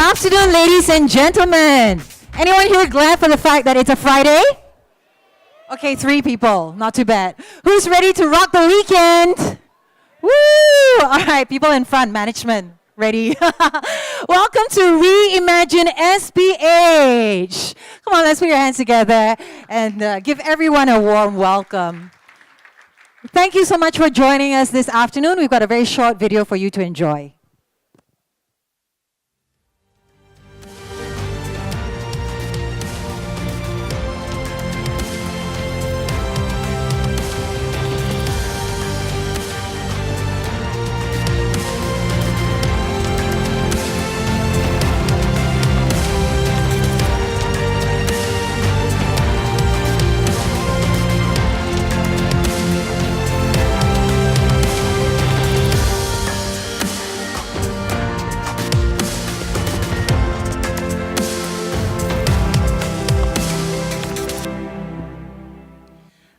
afternoon, ladies and gentlemen. Anyone here glad for the fact that it's a Friday? Okay, 3 people, not too bad. Who's ready to rock the weekend? Woo! All right, people in front, management, ready? Welcome to REIMAGINE SPH. Come on, let's put your hands together and give everyone a warm welcome. Thank you so much for joining us this afternoon. We've got a very short video for you to enjoy.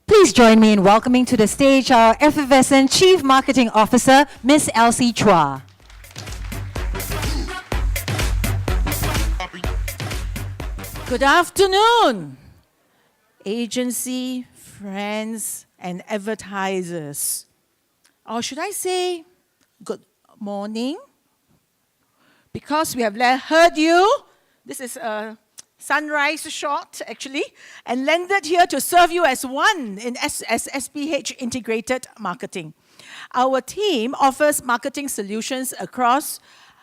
Please join me in welcoming to the stage our effervescent Chief Marketing Officer, Miss Elsie Chua. Good afternoon, agency, friends, and advertisers. Or should I say, good morning? Because we have heard you. This is a sunrise shot, actually, and landed here to serve you as one as SPH Integrated Marketing. Our team offers marketing solutions across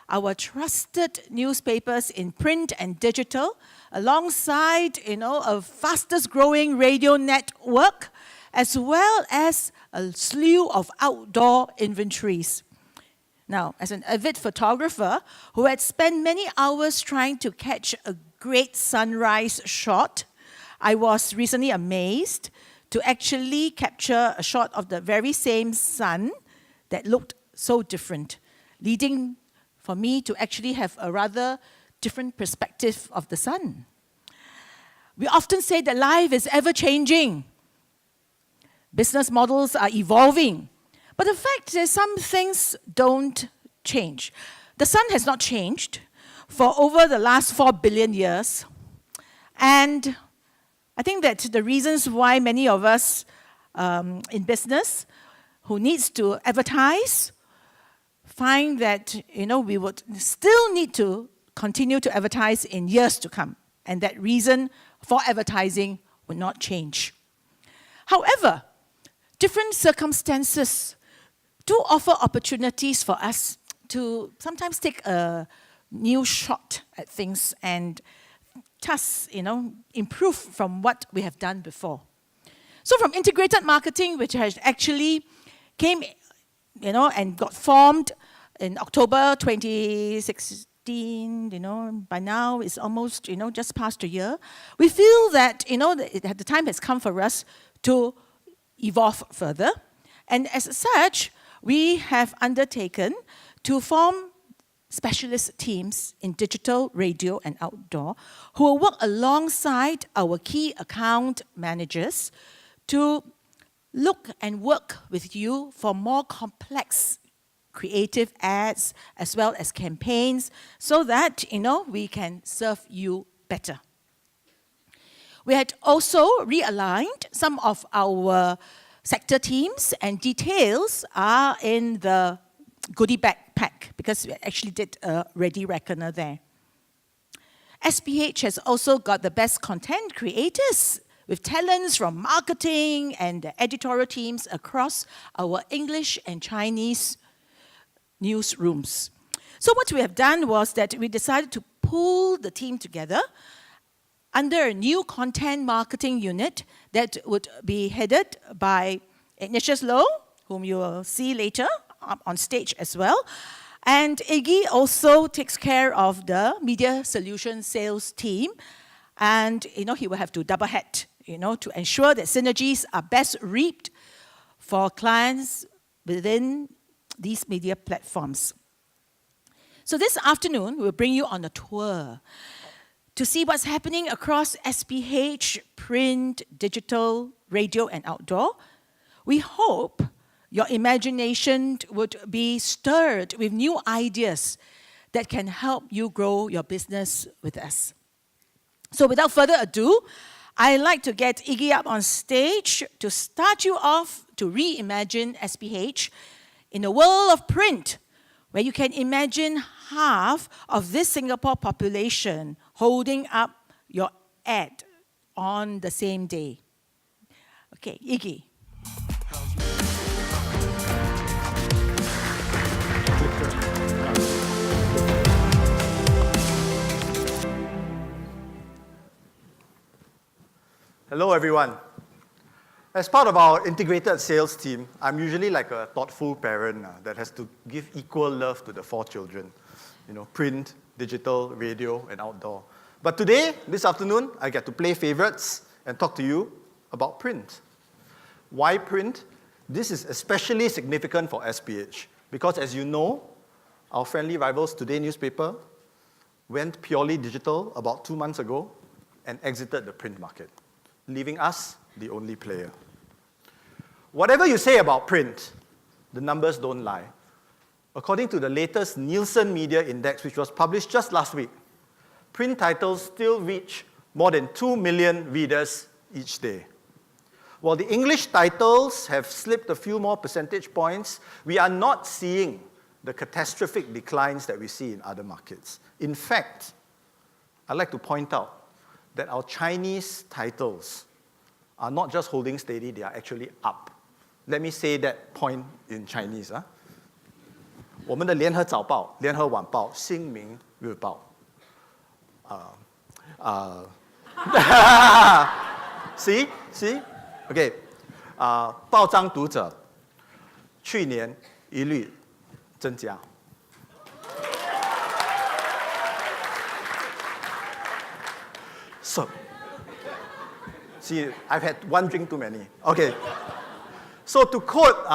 our trusted newspapers in print and digital, alongside, a fastest growing radio network, as well as a slew of outdoor inventories. Now, as an avid photographer who had spent many hours trying to catch a great sunrise shot, I was recently amazed to actually capture a shot of the very same sun that looked so different, leading for me to actually have a rather different perspective of the sun. We often say that life is ever-changing. Business models are evolving. But the fact is, some things don't change. The sun has not changed for over the last 4 billion years. And I think that the reasons why many of us in business who needs to advertise find that, we would still need to continue to advertise in years to come. And that reason for advertising will not change. However, different circumstances do offer opportunities for us to sometimes take a new shot at things and thus, improve from what we have done before. So from integrated marketing, which has actually came, and got formed in October 2016, by now it's almost, just past a year, we feel that, the time has come for us to evolve further. And as such, we have undertaken to form specialist teams in digital, radio, and outdoor who will work alongside our key account managers to look and work with you for more complex creative ads as well as campaigns so that, we can serve you better. We had also realigned some of our sector teams, and details are in the goodie bag pack because we actually did a ready reckoner there. SPH has also got the best content creators with talents from marketing and the editorial teams across our English and Chinese newsrooms. So what we have done was that we decided to pull the team together under a new content marketing unit that would be headed by Ignatius Low, whom you will see later on stage as well. And Iggy also takes care of the media solution sales team. And, he will have to double head, to ensure that synergies are best reaped for clients within these media platforms. So this afternoon, we'll bring you on a tour to see what's happening across SPH, print, digital, radio, and outdoor. We hope your imagination would be stirred with new ideas that can help you grow your business with us. So without further ado, I'd like to get Iggy up on stage to start you off to reimagine SPH in a world of print, where you can imagine half of this Singapore population holding up your ad on the same day. Okay, Iggy. Hello, everyone. As part of our integrated sales team, I'm usually like a thoughtful parent that has to give equal love to the 4 children. Print, digital, radio, and outdoor. But today, this afternoon, I get to play favorites and talk to you about print. Why print? This is especially significant for SPH because, as you know, our friendly rivals Today newspaper went purely digital about 2 months ago and exited the print market, leaving us the only player. Whatever you say about print, the numbers don't lie. According to the latest Nielsen Media Index, which was published just last week, print titles still reach more than 2 million readers each day. While the English titles have slipped a few more percentage points, we are not seeing the catastrophic declines that we see in other markets. In fact, I'd like to point out that our Chinese titles are not just holding steady, they are actually up. Let me say that point in Chinese. 我们的联合早报、联合晚报、新民日报 See? Okay. 报章读者去年一律增加。So, see, I've had one drink too many. Okay. So to quote,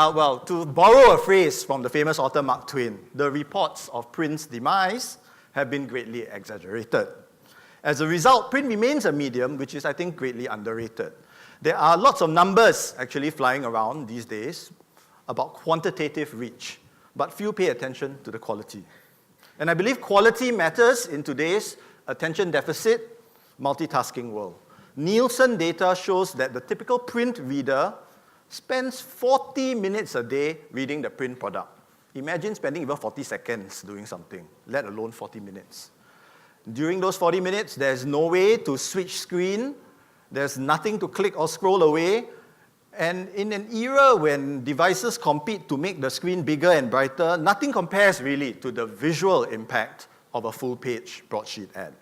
to borrow a phrase from the famous author Mark Twain, the reports of print's demise have been greatly exaggerated. As a result, print remains a medium which is, I think, greatly underrated. There are lots of numbers actually flying around these days about quantitative reach, but few pay attention to the quality. And I believe quality matters in today's attention deficit, multitasking world. Nielsen data shows that the typical print reader spends 40 minutes a day reading the print product. Imagine spending even 40 seconds doing something, let alone 40 minutes. During those 40 minutes, there's no way to switch screen, there's nothing to click or scroll away, and in an era when devices compete to make the screen bigger and brighter, nothing compares really to the visual impact of a full-page broadsheet ad.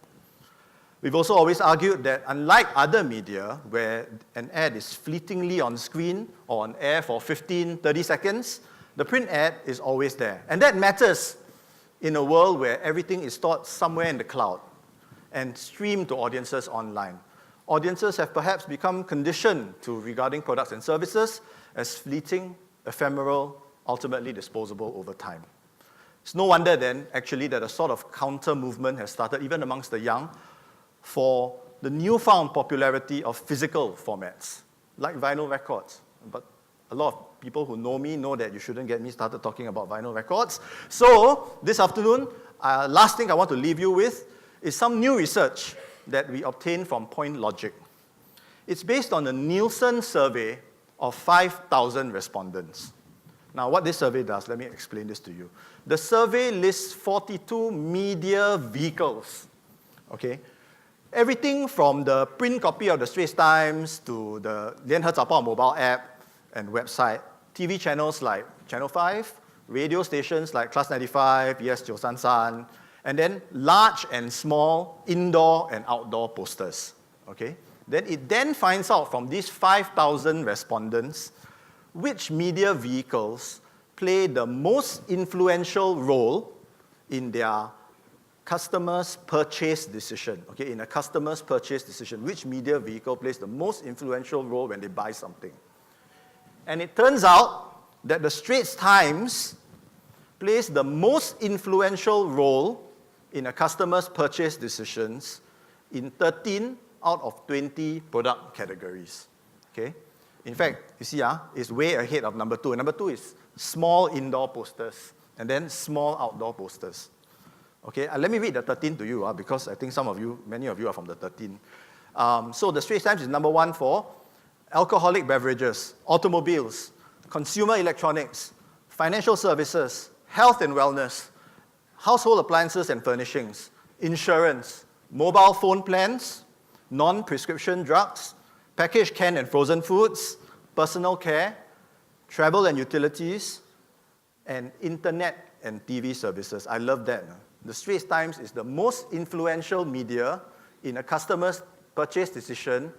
We've also always argued that unlike other media, where an ad is fleetingly on screen or on air for 15, 30 seconds, the print ad is always there. And that matters in a world where everything is stored somewhere in the cloud and streamed to audiences online. Audiences have perhaps become conditioned to regarding products and services as fleeting, ephemeral, ultimately disposable over time. It's no wonder then, actually, that a sort of counter-movement has started, even amongst the young, for the newfound popularity of physical formats, like vinyl records. But a lot of people who know me know that you shouldn't get me started talking about vinyl records. So this afternoon, last thing I want to leave you with is some new research that we obtained from Point Logic. It's based on a Nielsen survey of 5,000 respondents. Now, what this survey does, let me explain this to you. The survey lists 42 media vehicles, okay? Everything from the print copy of the Straits Times to the 联合早报 mobile app and website, TV channels like Channel 5, radio stations like Class 95, Yes 933, and then large and small indoor and outdoor posters. Okay? Then it finds out from these 5,000 respondents which media vehicles play the most influential role in their customer's purchase decision. Okay, in a customer's purchase decision, which media vehicle plays the most influential role when they buy something? And it turns out that the Straits Times plays the most influential role in a customer's purchase decisions in 13 out of 20 product categories. Okay? In fact, you see, it's way ahead of number 2. And number 2 is small indoor posters and then small outdoor posters. Okay, let me read the 13 to you, because I think many of you are from the 13. So the Straits Times is number 1 for alcoholic beverages, automobiles, consumer electronics, financial services, health and wellness, household appliances and furnishings, insurance, mobile phone plans, non-prescription drugs, packaged canned and frozen foods, personal care, travel and utilities, and internet and TV services. I love that. The Straits Times is the most influential media in a customer's purchase decision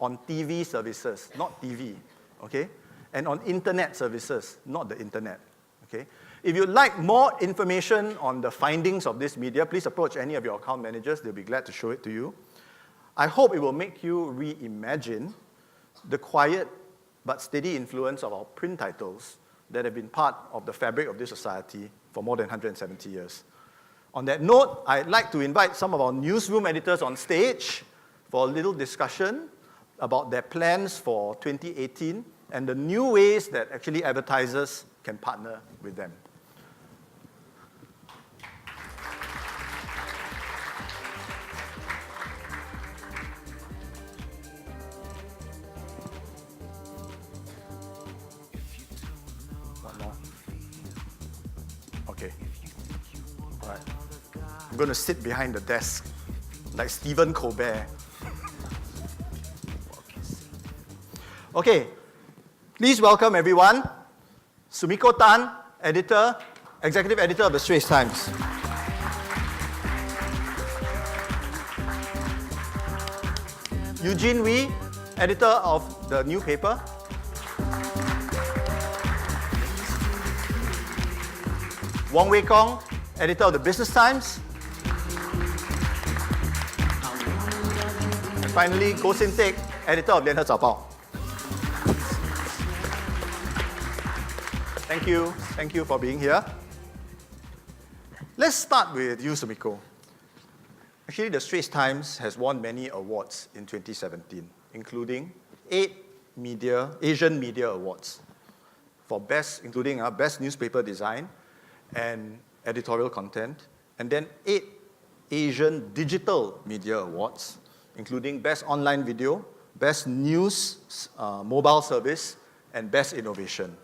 on TV services, not TV, okay? And on internet services, not the internet, okay? If you'd like more information on the findings of this media, please approach any of your account managers. They'll be glad to show it to you. I hope it will make you reimagine the quiet but steady influence of our print titles that have been part of the fabric of this society for more than 170 years. On that note, I'd like to invite some of our newsroom editors on stage for a little discussion about their plans for 2018 and the new ways that actually advertisers can partner with them. One more. Okay. All right. I'm going to sit behind the desk like Stephen Colbert. Okay, please welcome everyone, Sumiko Tan, executive editor of the Straits Times. Eugene Wee, editor of the new paper. Wong Wei Kong, editor of the Business Times. And finally, Goh Sin Teck, editor of 联合早报. Thank you for being here. Let's start with you, Sumiko. Actually, the Straits Times has won many awards in 2017, including 8 Asian Media Awards for including Best Newspaper Design and Editorial Content, and then 8 Asian Digital Media Awards, including Best Online Video, Best News Mobile Service, and Best Innovation.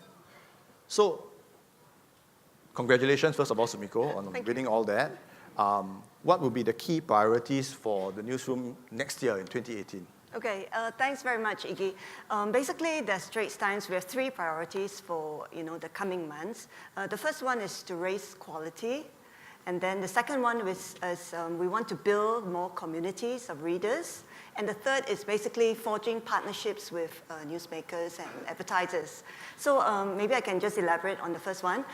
So, congratulations, first of all, Sumiko, on winning all that. What will be the key priorities for the newsroom next year in 2018? Okay, thanks very much, Iggy. Basically, the Straits Times, we have 3 priorities for the coming months. The first one is to raise quality. And then the second one is we want to build more communities of readers. And the third is basically forging partnerships with newsmakers and advertisers. So maybe I can just elaborate on the first one.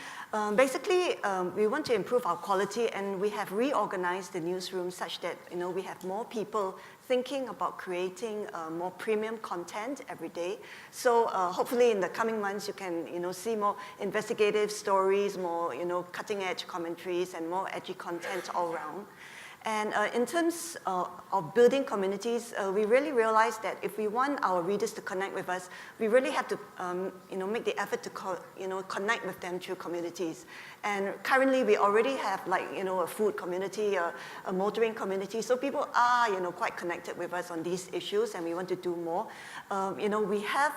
Basically, we want to improve our quality, and we have reorganized the newsroom such that we have more people thinking about creating more premium content every day. So hopefully in the coming months you can see more investigative stories, more cutting-edge commentaries, and more edgy content all around. And in terms of building communities, we really realized that if we want our readers to connect with us, we really have to make the effort to connect with them through communities. And currently we already have a food community, a motoring community, so people are quite connected with us on these issues, and we want to do more. We have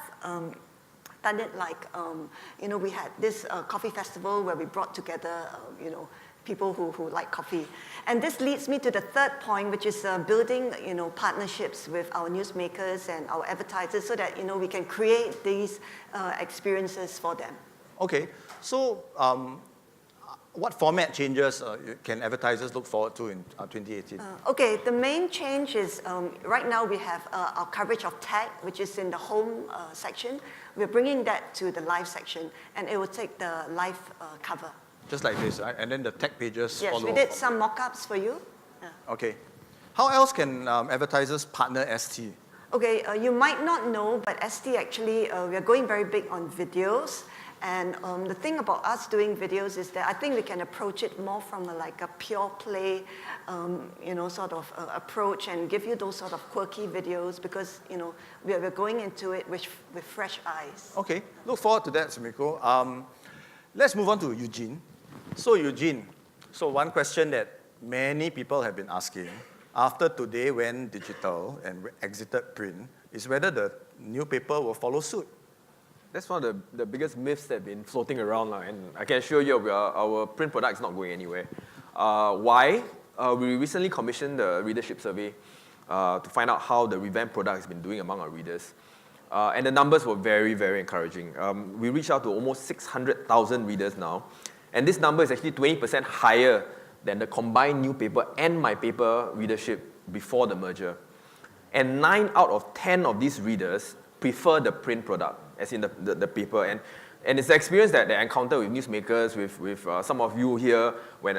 done it we had this coffee festival where we brought together people who like coffee. And this leads me to the third point, which is building partnerships with our newsmakers and our advertisers so that we can create these experiences for them. Okay, so what format changes can advertisers look forward to in 2018? Okay, the main change is right now we have our coverage of tech, which is in the home section. We're bringing that to the live section, and it will take the live cover. Just like this, right? And then the tech pages follow. Yes, we did some mock-ups for you. Yeah. Okay. How else can advertisers partner ST? Okay, you might not know, but ST actually, we are going very big on videos. And the thing about us doing videos is that I think we can approach it more from a pure play, sort of approach, and give you those sort of quirky videos because, we're going into it with fresh eyes. Okay, look forward to that, Sumiko. Let's move on to Eugene. So Eugene, one question that many people have been asking, after today went digital and exited print, is whether the new paper will follow suit. That's one of the biggest myths that have been floating around, and I can assure you our print product is not going anywhere. Why? We recently commissioned the readership survey to find out how the revamped product has been doing among our readers. And the numbers were very, very encouraging. We reached out to almost 600,000 readers now, and this number is actually 20% higher than the combined new paper and my paper readership before the merger. And 9 out of 10 of these readers prefer the print product, as in the paper. And it's the experience that I encounter with newsmakers, with some of you here, when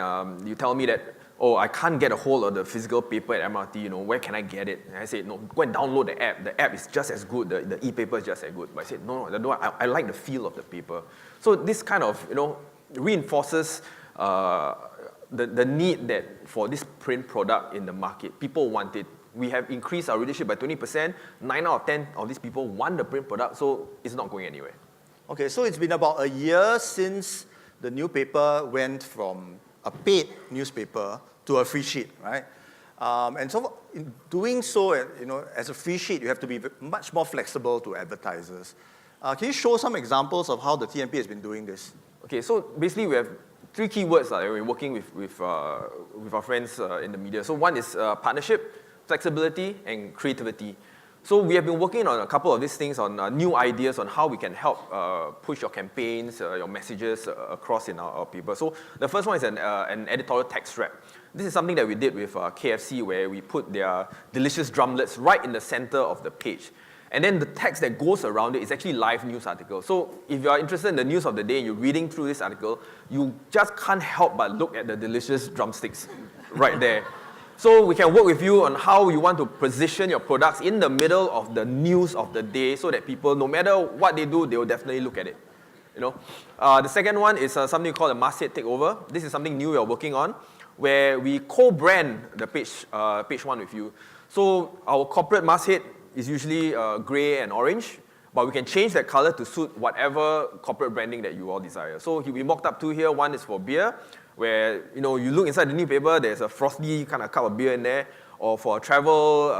you tell me that, oh, I can't get a hold of the physical paper at MRT, where can I get it? And I say, no, go and download the app. The app is just as good, the e-paper is just as good. But I said, no, I like the feel of the paper. So this kind of, reinforces the need that for this print product in the market. People want it. We have increased our readership by 20%. 9 out of 10 of these people want the print product, so it's not going anywhere. Okay, so it's been about a year since the new paper went from a paid newspaper to a free sheet, right? And so in doing so, as a free sheet, you have to be much more flexible to advertisers. Can you show some examples of how the TNP has been doing this? Okay, so basically we have 3 keywords that we're working with our friends in the media. So one is partnership, flexibility, and creativity. So we have been working on a couple of these things, on new ideas on how we can help push your campaigns, your messages across in our paper. So the first one is an editorial text wrap. This is something that we did with KFC, where we put their delicious drumlets right in the center of the page. And then the text that goes around it is actually live news article. So if you are interested in the news of the day and you're reading through this article, you just can't help but look at the delicious drumsticks right there. So we can work with you on how you want to position your products in the middle of the news of the day, so that people, no matter what they do, they will definitely look at it. The second one is something we call a masthead takeover. This is something new we are working on, where we co-brand the page one with you. So our corporate masthead is usually gray and orange, but we can change that color to suit whatever corporate branding that you all desire. So we mocked up 2 here. One is for beer, where you look inside the new paper, there's a frosty kind of cup of beer in there, or for a travel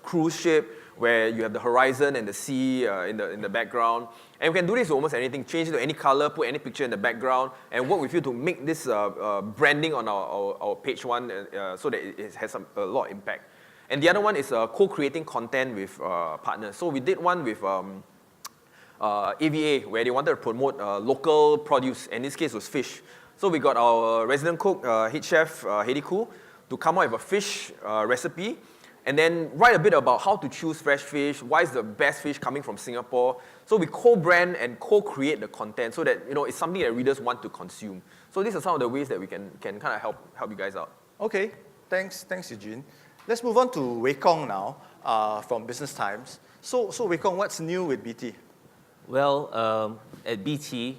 cruise ship, where you have the horizon and the sea in the background. And we can do this with almost anything, change it to any color, put any picture in the background, and work with you to make this branding on our page one so that it has a lot of impact. And the other one is co-creating content with partners. So we did one with AVA, where they wanted to promote local produce, and in this case was fish. So we got our resident cook, head chef, Hedy Koo, to come up with a fish recipe, and then write a bit about how to choose fresh fish, why is the best fish coming from Singapore. So we co-brand and co-create the content so that it's something that readers want to consume. So these are some of the ways that we can kind of help you guys out. Okay, thanks Eugene. Let's move on to Wei Kong now from Business Times. So Wei Kong, what's new with BT? Well, at BT,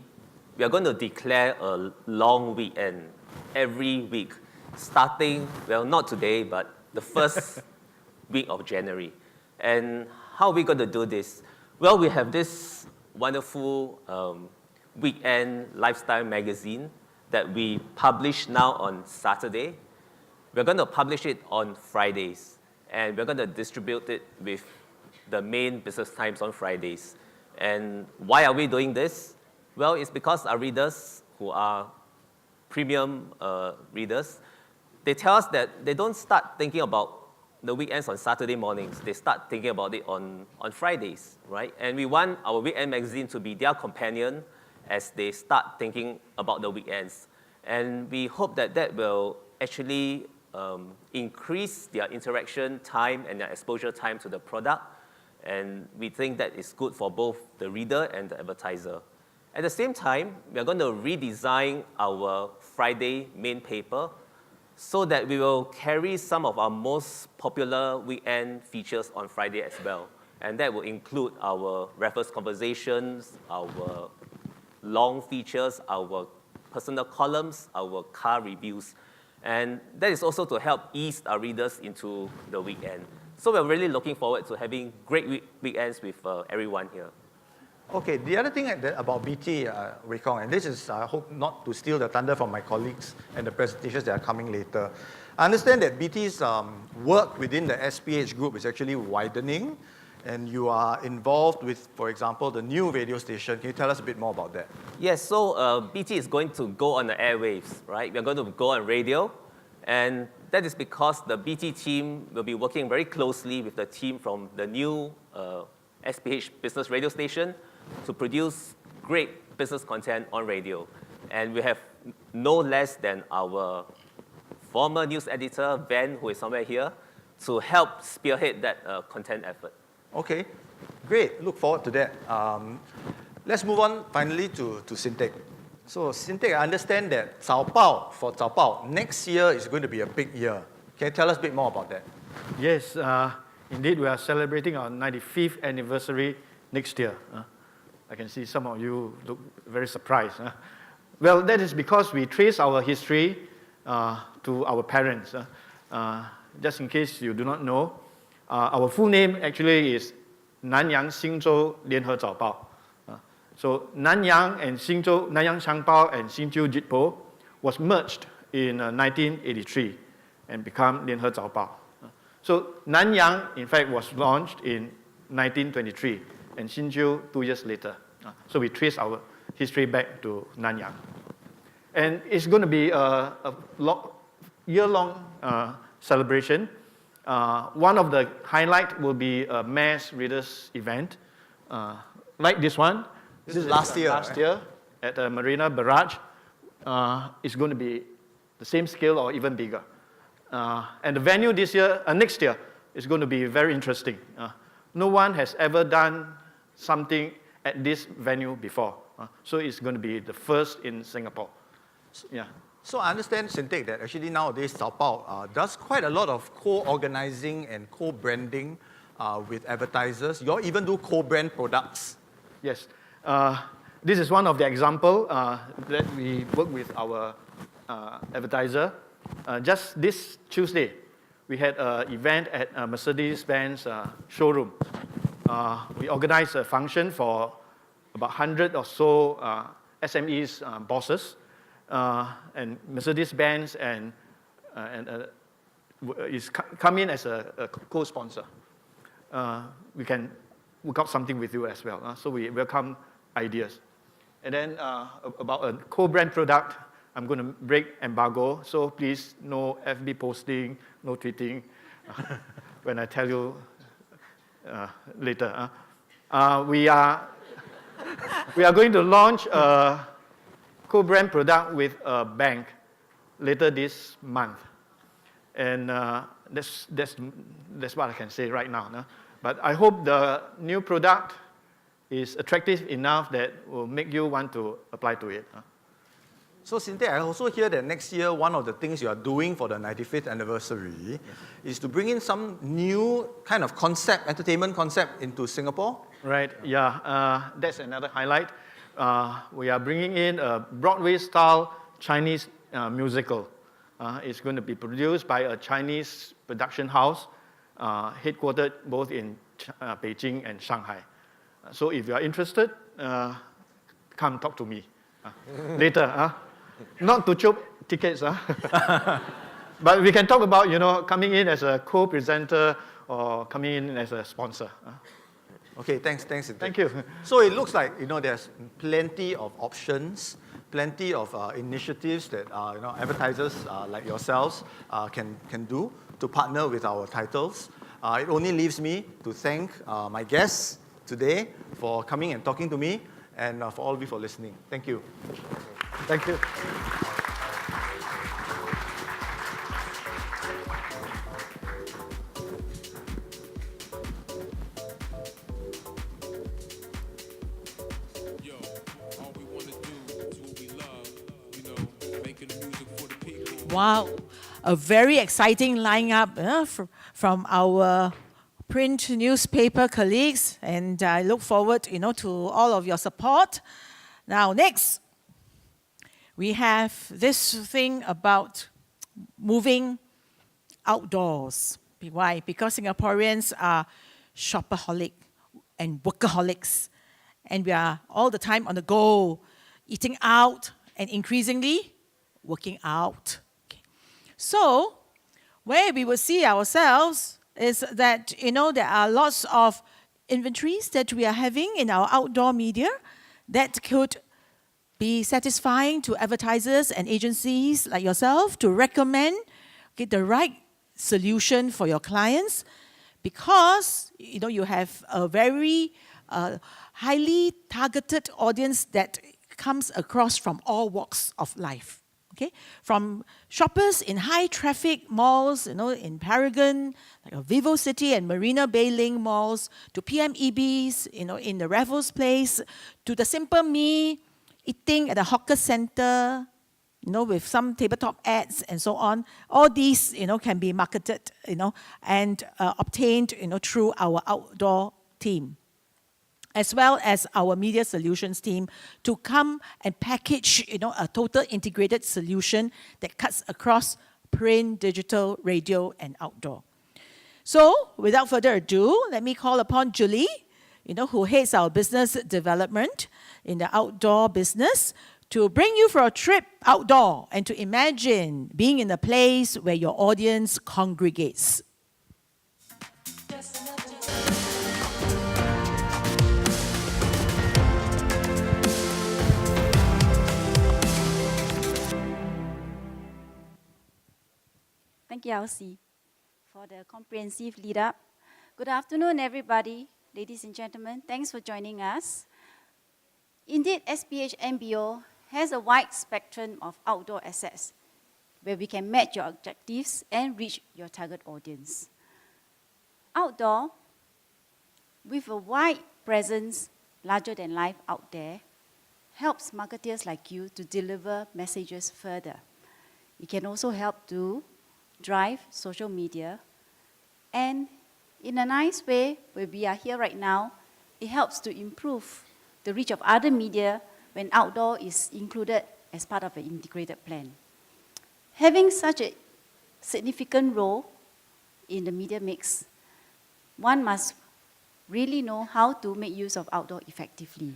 we are going to declare a long weekend every week, starting, well, not today, but the first week of January. And how are we going to do this? Well, we have this wonderful weekend lifestyle magazine that we publish now on Saturday. We're going to publish it on Fridays, and we're going to distribute it with the main Business Times on Fridays. And why are we doing this? Well, it's because our readers, who are premium readers, they tell us that they don't start thinking about the weekends on Saturday mornings. They start thinking about it on Fridays, right? And we want our weekend magazine to be their companion as they start thinking about the weekends. And we hope that that will actually increase their interaction time and their exposure time to the product. And we think that is good for both the reader and the advertiser. At the same time, we are going to redesign our Friday main paper so that we will carry some of our most popular weekend features on Friday as well. And that will include our Raffles Conversations, our long features, our personal columns, our car reviews. And that is also to help ease our readers into the weekend. So we're really looking forward to having great weekends with everyone here. Okay, the other thing about BT, Wei Kong, and this is, I hope not to steal the thunder from my colleagues and the presentations that are coming later. I understand that BT's work within the SPH group is actually widening, and you are involved with, for example, the new radio station. Can you tell us a bit more about that? Yes, so BT is going to go on the airwaves, right? We're going to go on radio, and that is because the BT team will be working very closely with the team from the new SPH business radio station to produce great business content on radio. And we have no less than our former news editor, Ben, who is somewhere here, to help spearhead that content effort. Okay, great. Look forward to that. Let's move on finally to Sintek. So Sintek, I understand that for Cao Bao, next year is going to be a big year. Can you tell us a bit more about that? Yes, indeed, we are celebrating our 95th anniversary next year. I can see some of you look very surprised. Well, that is because we trace our history to our parents. Just in case you do not know, our full name actually is Nanyang Xinzhou Lianhe Zao Bao. So Nanyang and Xinzhou, Nanyang Changbao and Xinzhou Jitpo was merged in 1983 and become Lianhe Zao Bao. So Nanyang, in fact, was launched in 1923 and Xinzhou 2 years later. So we trace our history back to Nanyang. And it's going to be a year-long celebration. One of the highlights will be a mass readers event, like this one. This is last year. Last year at Marina Barrage. It's going to be the same scale or even bigger. And the venue next year is going to be very interesting. No one has ever done something at this venue before. So it's going to be the first in Singapore. Yeah. So I understand, Sintek, that actually nowadays Cao Bao does quite a lot of co-organizing and co-branding with advertisers. You all even do co-brand products. Yes. This is one of the examples that we work with our advertiser. Just this Tuesday, we had an event at Mercedes-Benz showroom. We organized a function for about 100 or so SMEs bosses, and Mercedes-Benz is come in as a co-sponsor. We can work out something with you as well. So we welcome ideas. And then about a co-brand product, I'm going to break embargo, so please no FB posting, no tweeting when I tell you later. We are going to launch a co-brand product with a bank later this month. And that's what I can say right now. No? But I hope the new product is attractive enough that will make you want to apply to it. So Sintek, I also hear that next year, one of the things you are doing for the 95th anniversary is to bring in some new kind of entertainment concept into Singapore. Right, yeah, that's another highlight. We are bringing in a Broadway-style Chinese musical. It's going to be produced by a Chinese production house, headquartered both in Beijing and Shanghai. So if you are interested, come talk to me later. Not to choke tickets, but we can talk about coming in as a co-presenter or coming in as a sponsor. Okay, thanks. Thank you. So it looks like there's plenty of options, plenty of initiatives that advertisers like yourselves can do to partner with our titles. It only leaves me to thank my guests today for coming and talking to me, and for all of you for listening. Thank you. Thank you. Wow, a very exciting lineup from our print newspaper colleagues, and I look forward, to all of your support. Now, next, we have this thing about moving outdoors. Why? Because Singaporeans are shopaholic and workaholics, and we are all the time on the go, eating out, and increasingly working out. Okay. So, where we will see ourselves is that, there are lots of inventories that we are having in our outdoor media that could be satisfying to advertisers and agencies like yourself to recommend the right solution for your clients, because you have a very highly targeted audience that comes across from all walks of life. Okay, from shoppers in high traffic malls, in Paragon, like Vivo City and Marina Bay Link malls, to PMEBs, in the Raffles Place, to the simple me eating at a hawker center, with some tabletop ads and so on. All these, can be marketed, and obtained, through our outdoor team, as well as our media solutions team, to come and package, a total integrated solution that cuts across print, digital, radio, and outdoor. So, without further ado, let me call upon Julie, who heads our business development in the outdoor business, to bring you for a trip outdoor and to imagine being in a place where your audience congregates. Thank you, Elsie, for the comprehensive lead-up. Good afternoon, everybody. Ladies and gentlemen, thanks for joining us. Indeed, SPH MBO has a wide spectrum of outdoor assets where we can match your objectives and reach your target audience. Outdoor, with a wide presence, larger than life out there, helps marketers like you to deliver messages further. It can also help to drive social media, and in a nice way, where we are here right now, it helps to improve the reach of other media when outdoor is included as part of an integrated plan. Having such a significant role in the media mix, one must really know how to make use of outdoor effectively.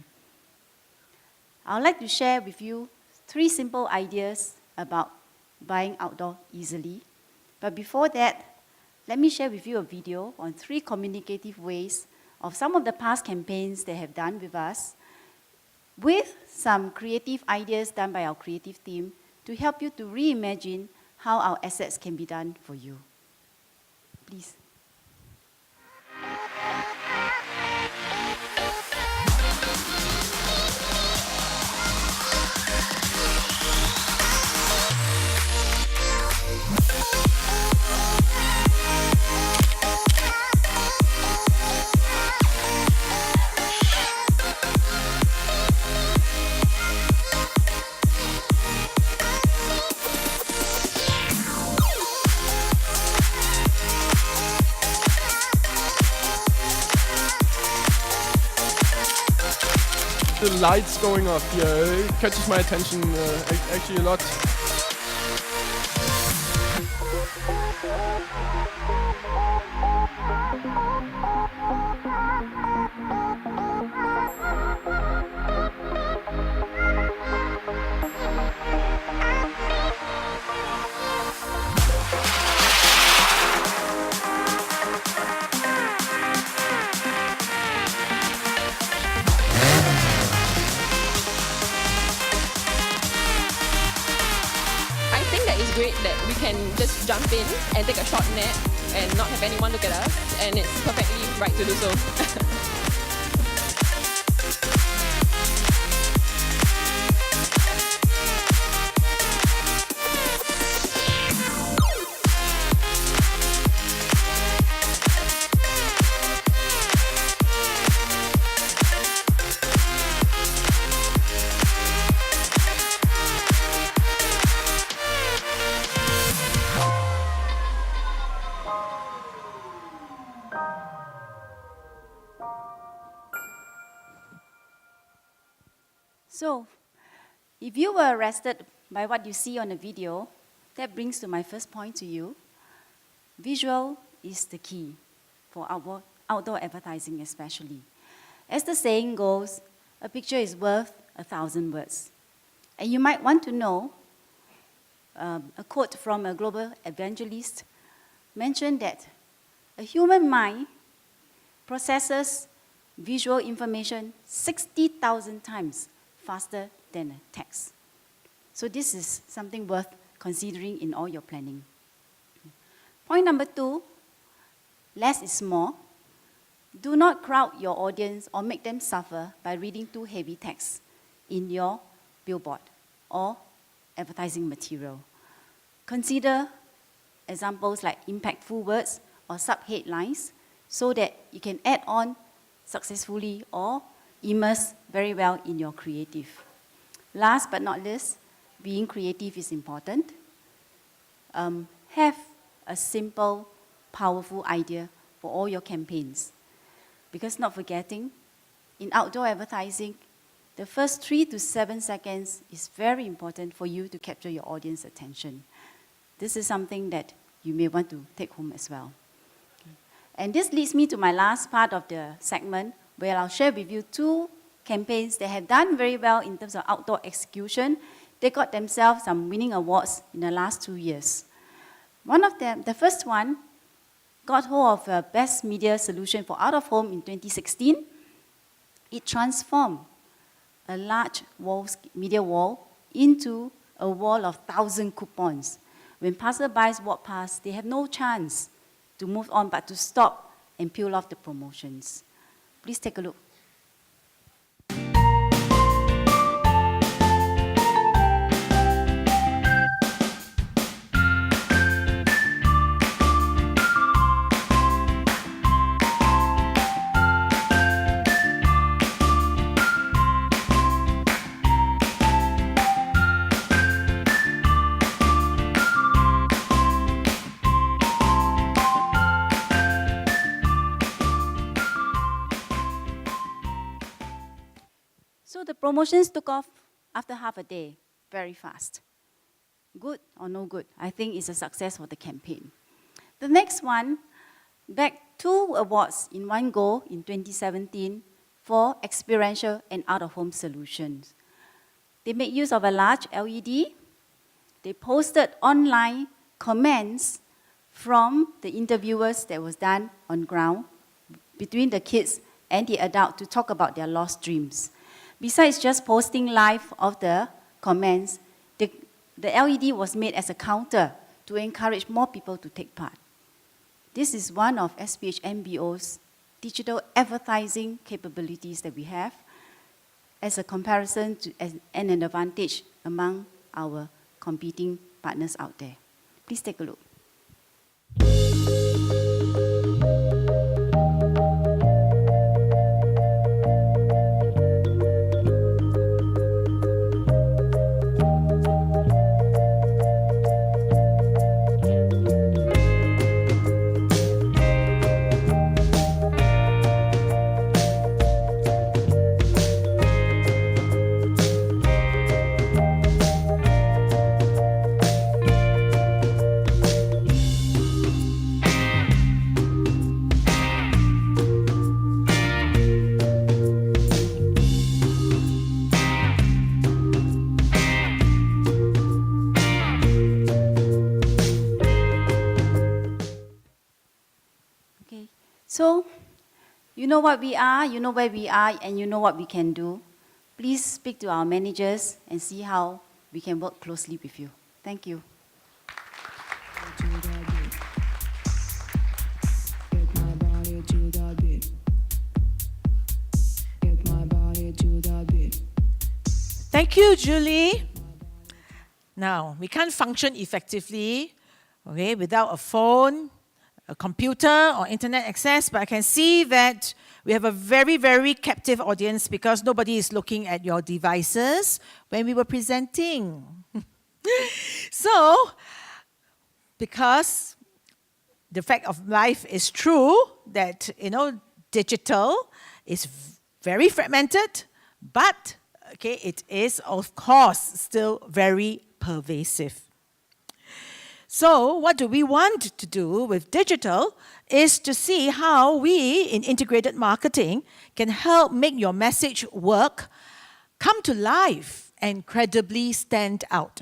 I would like to share with you 3 simple ideas about buying outdoor easily. But before that, let me share with you a video on 3 communicative ways of some of the past campaigns they have done with us, with some creative ideas done by our creative team to help you to reimagine how our assets can be done for you. Please. The lights going off here catches my attention actually a lot. Great that we can just jump in and take a short nap and not have anyone look at us, and it's perfectly right to do so. So, if you were arrested by what you see on the video, that brings to my first point to you. Visual is the key for outdoor advertising especially. As the saying goes, a picture is worth 1,000 words. And you might want to know, a quote from a global evangelist mentioned that a human mind processes visual information 60,000 times faster than a text. So this is something worth considering in all your planning. Point number 2, less is more. Do not crowd your audience or make them suffer by reading too heavy text in your billboard or advertising material. Consider examples like impactful words or sub-headlines so that you can add on successfully or immerse very well in your creative. Last but not least, being creative is important. Have a simple, powerful idea for all your campaigns. Because not forgetting, in outdoor advertising, the first 3 to 7 seconds is very important for you to capture your audience attention. This is something that you may want to take home as well. And this leads me to my last part of the segment, where I'll share with you 2 campaigns that have done very well in terms of outdoor execution. They got themselves some winning awards in the last 2 years. One of them, the first one, got hold of a Best Media Solution for Out of Home in 2016. It transformed a large media wall into a wall of 1,000 coupons. When passerbys walk past, they have no chance to move on but to stop and peel off the promotions. Please take a look. So the promotions took off after half a day, very fast. Good or no good? I think it's a success for the campaign. The next one bagged 2 awards in one go in 2017 for experiential and out-of-home solutions. They made use of a large LED. They posted online comments from the interviewers that was done on ground between the kids and the adult to talk about their lost dreams. Besides just posting live of the comments, the LED was made as a counter to encourage more people to take part. This is one of SPH MBO's digital advertising capabilities that we have as a comparison to, and an advantage among our competing partners out there. Please take a look. So, you know what we are, you know where we are, and you know what we can do. Please speak to our managers and see how we can work closely with you. Thank you. Thank you, Julie. Now, we can't function effectively, okay, without a phone, a computer, or internet access, but I can see that we have a very, very captive audience because nobody is looking at your devices when we were presenting. So, because the fact of life is true that, digital is very fragmented, but it is, of course, still very pervasive. So what do we want to do with digital is to see how we, in integrated marketing, can help make your message work, come to life, and credibly stand out.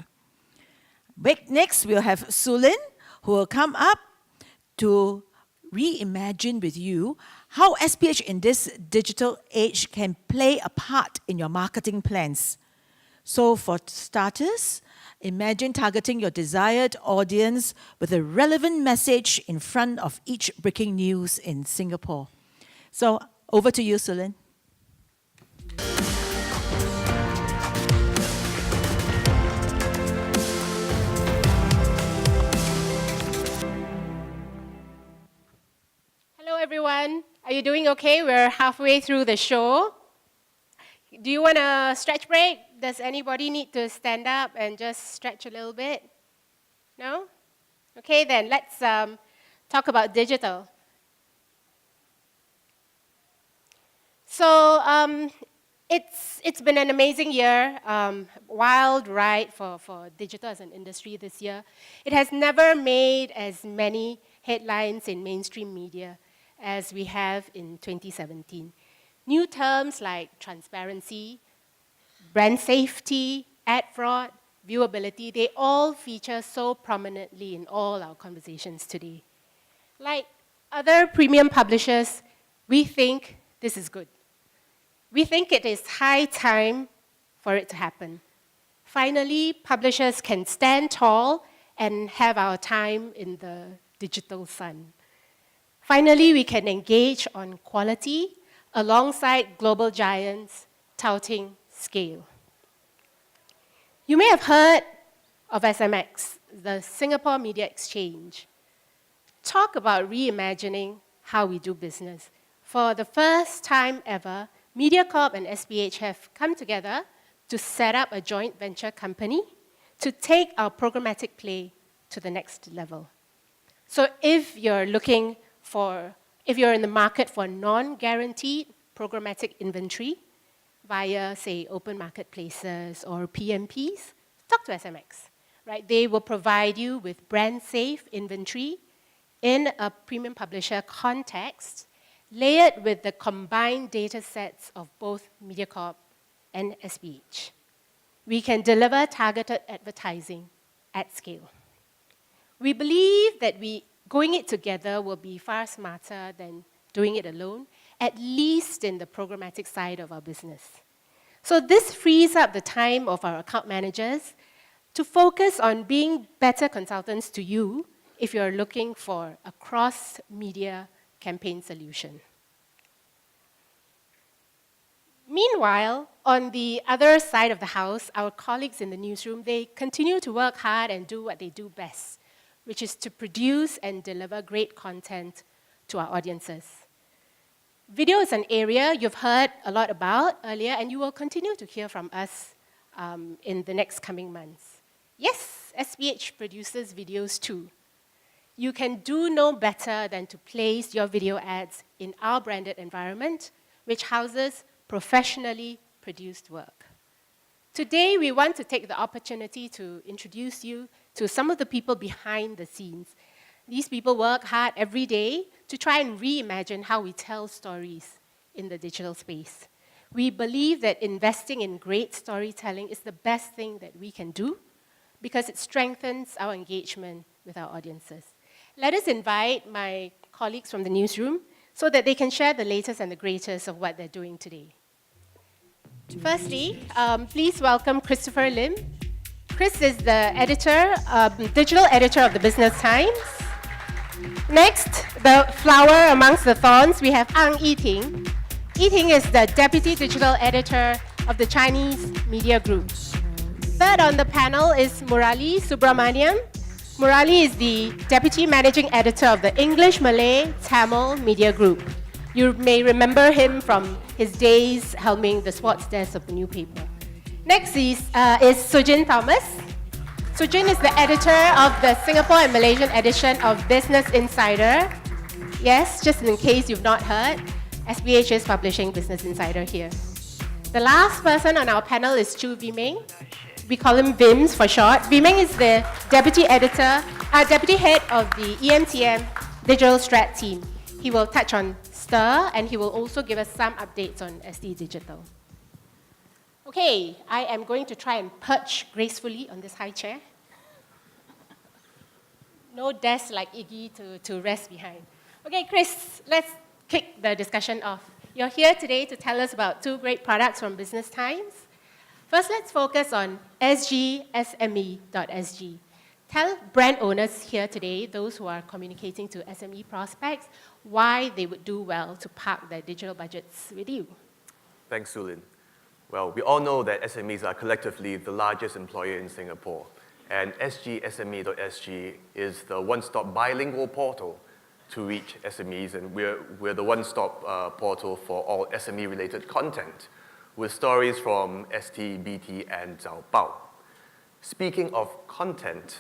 Next, we'll have Sulin, who will come up to reimagine with you how SPH in this digital age can play a part in your marketing plans. So for starters, imagine targeting your desired audience with a relevant message in front of each breaking news in Singapore. So over to you, Sulin. Hello, everyone. Are you doing okay? We're halfway through the show. Do you want a stretch break? Does anybody need to stand up and just stretch a little bit? No? Okay, then let's talk about digital. So it's been an amazing year, wild ride for digital as an industry this year. It has never made as many headlines in mainstream media as we have in 2017. New terms like transparency, brand safety, ad fraud, viewability, they all feature so prominently in all our conversations today. Like other premium publishers, we think this is good. We think it is high time for it to happen. Finally, publishers can stand tall and have our time in the digital sun. Finally, we can engage on quality alongside global giants touting scale. You may have heard of SMX, the Singapore Media Exchange. Talk about reimagining how we do business. For the first time ever, MediaCorp and SPH have come together to set up a joint venture company to take our programmatic play to the next level. So if you're in the market for non-guaranteed programmatic inventory via, say, open marketplaces or PMPs, talk to SMX. Right? They will provide you with brand-safe inventory in a premium publisher context, layered with the combined data sets of both MediaCorp and SPH. We can deliver targeted advertising at scale. We believe that going it together will be far smarter than doing it alone, at least in the programmatic side of our business. So this frees up the time of our account managers to focus on being better consultants to you if you're looking for a cross-media campaign solution. Meanwhile, on the other side of the house, our colleagues in the newsroom, they continue to work hard and do what they do best, which is to produce and deliver great content to our audiences. Video is an area you've heard a lot about earlier, and you will continue to hear from us in the next coming months. Yes, SPH produces videos too. You can do no better than to place your video ads in our branded environment, which houses professionally produced work. Today, we want to take the opportunity to introduce you to some of the people behind the scenes. These people work hard every day to try and reimagine how we tell stories in the digital space. We believe that investing in great storytelling is the best thing that we can do because it strengthens our engagement with our audiences. Let us invite my colleagues from the newsroom so that they can share the latest and the greatest of what they're doing today. Firstly, please welcome Christopher Lim. Chris is the digital editor of the Business Times. Next, the flower amongst the thorns, we have Ang Yiting. Yiting is the deputy digital editor of the Chinese Media Group. Third on the panel is Murali Subramaniam. Murali is the deputy managing editor of the English, Malay, Tamil Media Group. You may remember him from his days helming the sports desk of the New Paper. Next is Sujin Thomas. Sujin is the editor of the Singapore and Malaysian edition of Business Insider. Yes, just in case you've not heard, SPH is publishing Business Insider here. The last person on our panel is Chu Vimeng. we call him Vims for short. Vimeng is the deputy head of the EMTM digital strat team. He will touch on STIR, and he will also give us some updates on SD Digital. Okay, I am going to try and perch gracefully on this high chair. No desk like Iggy to rest behind. Okay, Chris, let's kick the discussion off. You're here today to tell us about two great products from Business Times. First, let's focus on sgsme.sg. Tell brand owners here today, those who are communicating to SME prospects, why they would do well to park their digital budgets with you. Thanks, Sulin. Well, we all know that SMEs are collectively the largest employer in Singapore, and sgsme.sg is the one-stop bilingual portal to reach SMEs, and we're the one-stop portal for all SME-related content, with stories from ST, BT, and Zaobao. Speaking of content,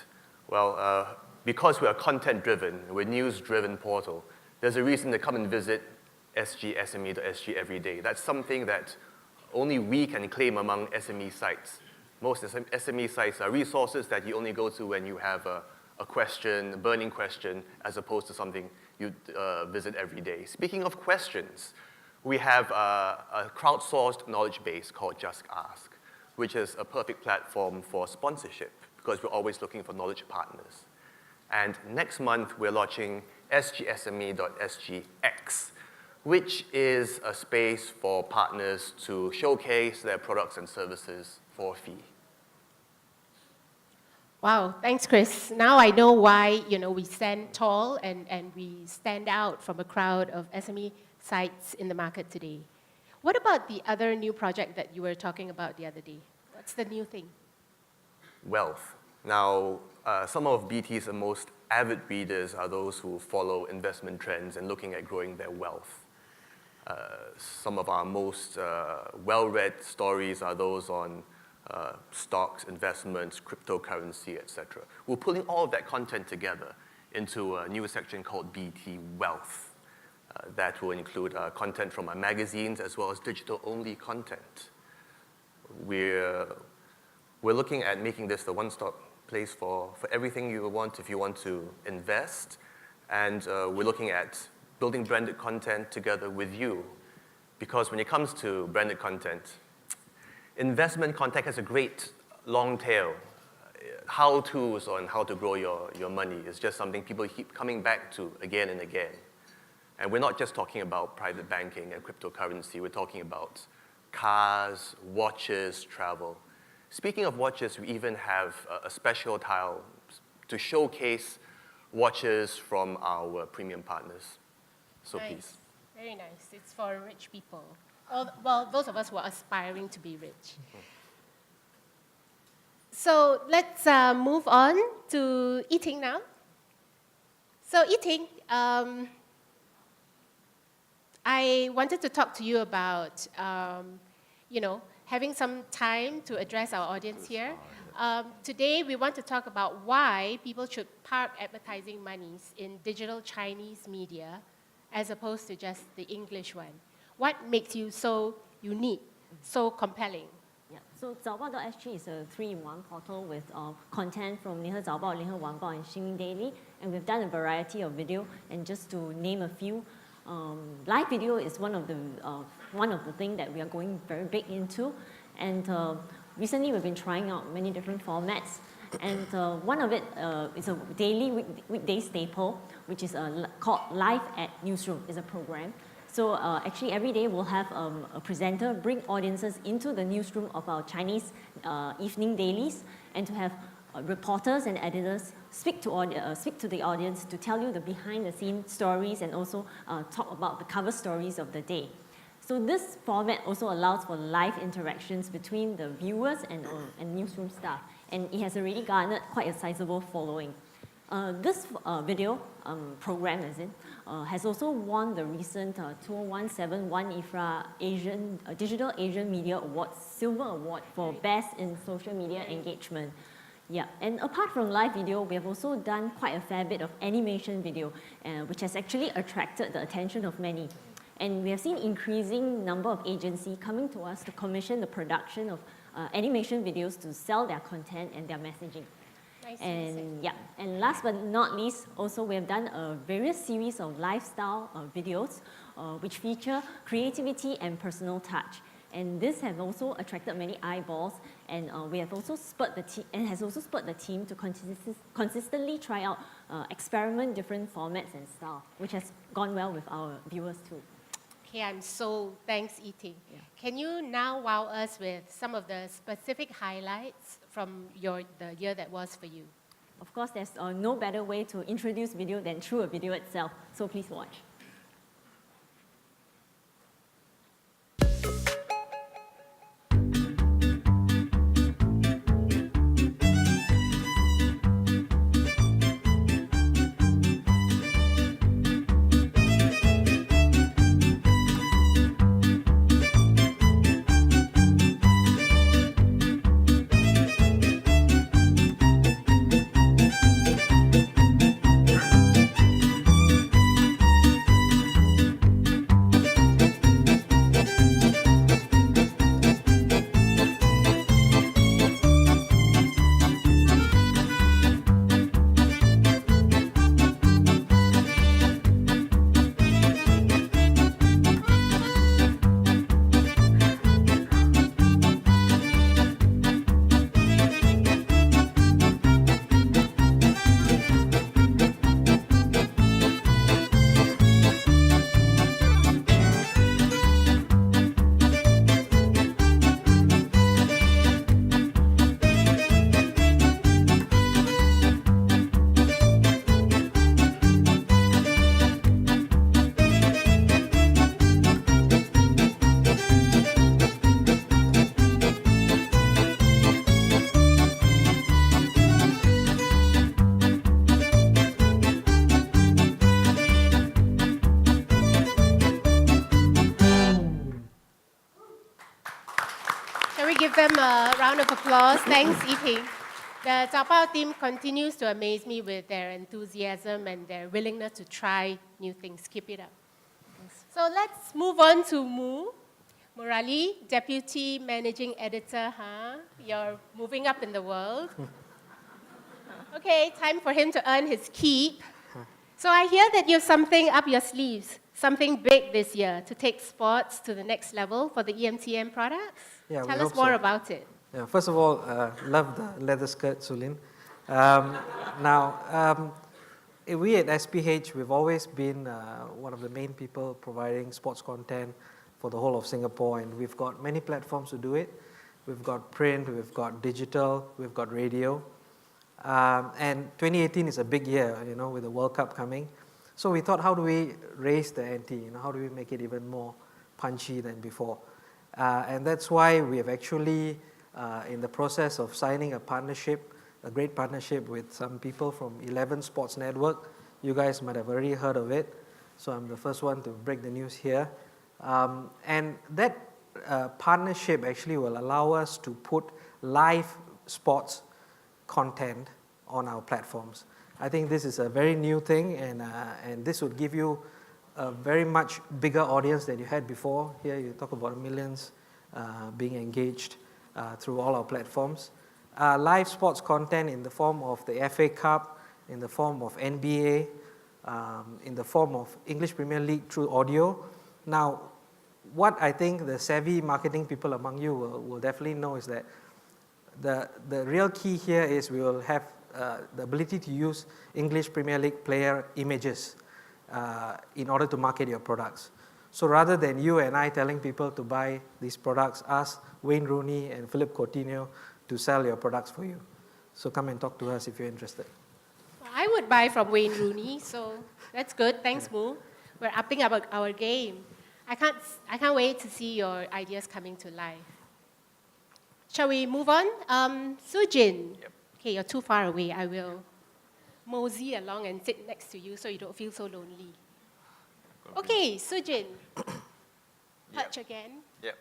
well, because we are content-driven, we're a news-driven portal, there's a reason to come and visit sgsme.sg every day. That's something that only we can claim among SME sites. Most SME sites are resources that you only go to when you have a question, a burning question, as opposed to something you visit every day. Speaking of questions, we have a crowdsourced knowledge base called Just Ask, which is a perfect platform for sponsorship because we're always looking for knowledge partners. And next month, we're launching sgsme.sgx, which is a space for partners to showcase their products and services for a fee. Wow, thanks, Chris. Now I know why we stand tall and we stand out from a crowd of SME sites in the market today. What about the other new project that you were talking about the other day? What's the new thing? Wealth. Now, some of BT's most avid readers are those who follow investment trends and looking at growing their wealth. Some of our most well-read stories are those on stocks, investments, cryptocurrency, etc. We're pulling all of that content together into a new section called BT Wealth. That will include content from our magazines as well as digital-only content. We're looking at making this the one-stop place for everything you want if you want to invest. And we're looking at building branded content together with you. Because when it comes to branded content, investment content has a great long tail. How-tos on how to grow your money is just something people keep coming back to again and again. And we're not just talking about private banking and cryptocurrency. We're talking about cars, watches, travel. Speaking of watches, we even have a special tile to showcase watches from our premium partners. So nice. Please. Very nice. It's for rich people. Well, those of us who are aspiring to be rich. Mm-hmm. So let's move on to eating now. So eating, I wanted to talk to you about, having some time to address our audience here. Today, we want to talk about why people should park advertising monies in digital Chinese media as opposed to just the English one. What makes you so unique, so compelling? Yeah, so Zaobao.sg is a 3-in-1 portal with content from Linhe Zaobao, Linhe Wanbao, and Xinmin Daily. And we've done a variety of video, and just to name a few, live video is one of the things that we are going very big into. And recently we've been trying out many different formats. And one of it is a daily weekday staple, which is called Live at Newsroom. It's a program. So actually every day we'll have a presenter bring audiences into the newsroom of our Chinese evening dailies, and to have reporters and editors speak to the audience to tell you the behind-the-scenes stories and also talk about the cover stories of the day. So this format also allows for live interactions between the viewers and newsroom staff, and it has already garnered quite a sizable following. This video program has also won the recent 2017 One IFRA Digital Asian Media Awards Silver Award for Best in Social Media Engagement. Yeah, and apart from live video, we have also done quite a fair bit of animation video, which has actually attracted the attention of many. And we have seen increasing number of agencies coming to us to commission the production of animation videos to sell their content and their messaging. Nice. And yeah, and last but not least, also we have done a various series of lifestyle videos which feature creativity and personal touch. And this has also attracted many eyeballs, and we have also spurred the team, and has also spurred the team to consistently try out, experiment different formats and style, which has gone well with our viewers too. Okay, I'm sold. Thanks, Eating. Yeah. Can you now wow us with some of the specific highlights from the year that was for you? Of course, there's no better way to introduce video than through a video itself, so please watch. Give them a round of applause. Thanks, Yiping. The Zaobao team continues to amaze me with their enthusiasm and their willingness to try new things. Keep it up. Thanks. So let's move on to Murali, Deputy Managing Editor. You're moving up in the world. Okay, time for him to earn his keep. So I hear that you have something up your sleeves, something big this year to take sports to the next level for the EMTM products. Yeah, Tell us more about it. Yeah, first of all, love the leather skirt, Sulin. We at SPH, we've always been one of the main people providing sports content for the whole of Singapore, and we've got many platforms to do it. We've got print, we've got digital, we've got radio. And 2018 is a big year, with the World Cup coming. So we thought, how do we raise the ante? How do we make it even more punchy than before? And that's why we have actually, in the process of signing a great partnership with some people from 11 Sports Network. You guys might have already heard of it, so I'm the first one to break the news here. And that partnership actually will allow us to put live sports content on our platforms. I think this is a very new thing, and this would give you a very much bigger audience than you had before. Here you talk about millions being engaged through all our platforms. Live sports content in the form of the FA Cup, in the form of NBA, in the form of English Premier League through audio. Now, what I think the savvy marketing people among you will definitely know is that the real key here is we will have the ability to use English Premier League player images in order to market your products. So rather than you and I telling people to buy these products, ask Wayne Rooney and Philippe Coutinho to sell your products for you. So come and talk to us if you're interested. Well, I would buy from Wayne Rooney, so that's good. Thanks, Moo. We're upping our game. I can't wait to see your ideas coming to life. Shall we move on? Sujin. Yep. Okay, you're too far away. I will mosey along and sit next to you so you don't feel so lonely. Okay, Sujin. Touch again. Yep.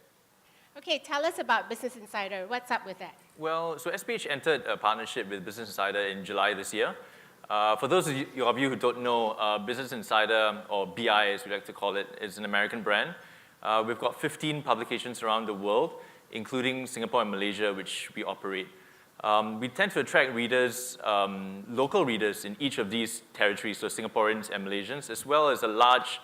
Okay, tell us about Business Insider. What's up with that? Well, so SPH entered a partnership with Business Insider in July this year. For those of you who don't know, Business Insider, or BI as we like to call it, is an American brand. We've got 15 publications around the world, including Singapore and Malaysia, which we operate. We tend to attract readers, local readers in each of these territories, so Singaporeans and Malaysians, as well as a large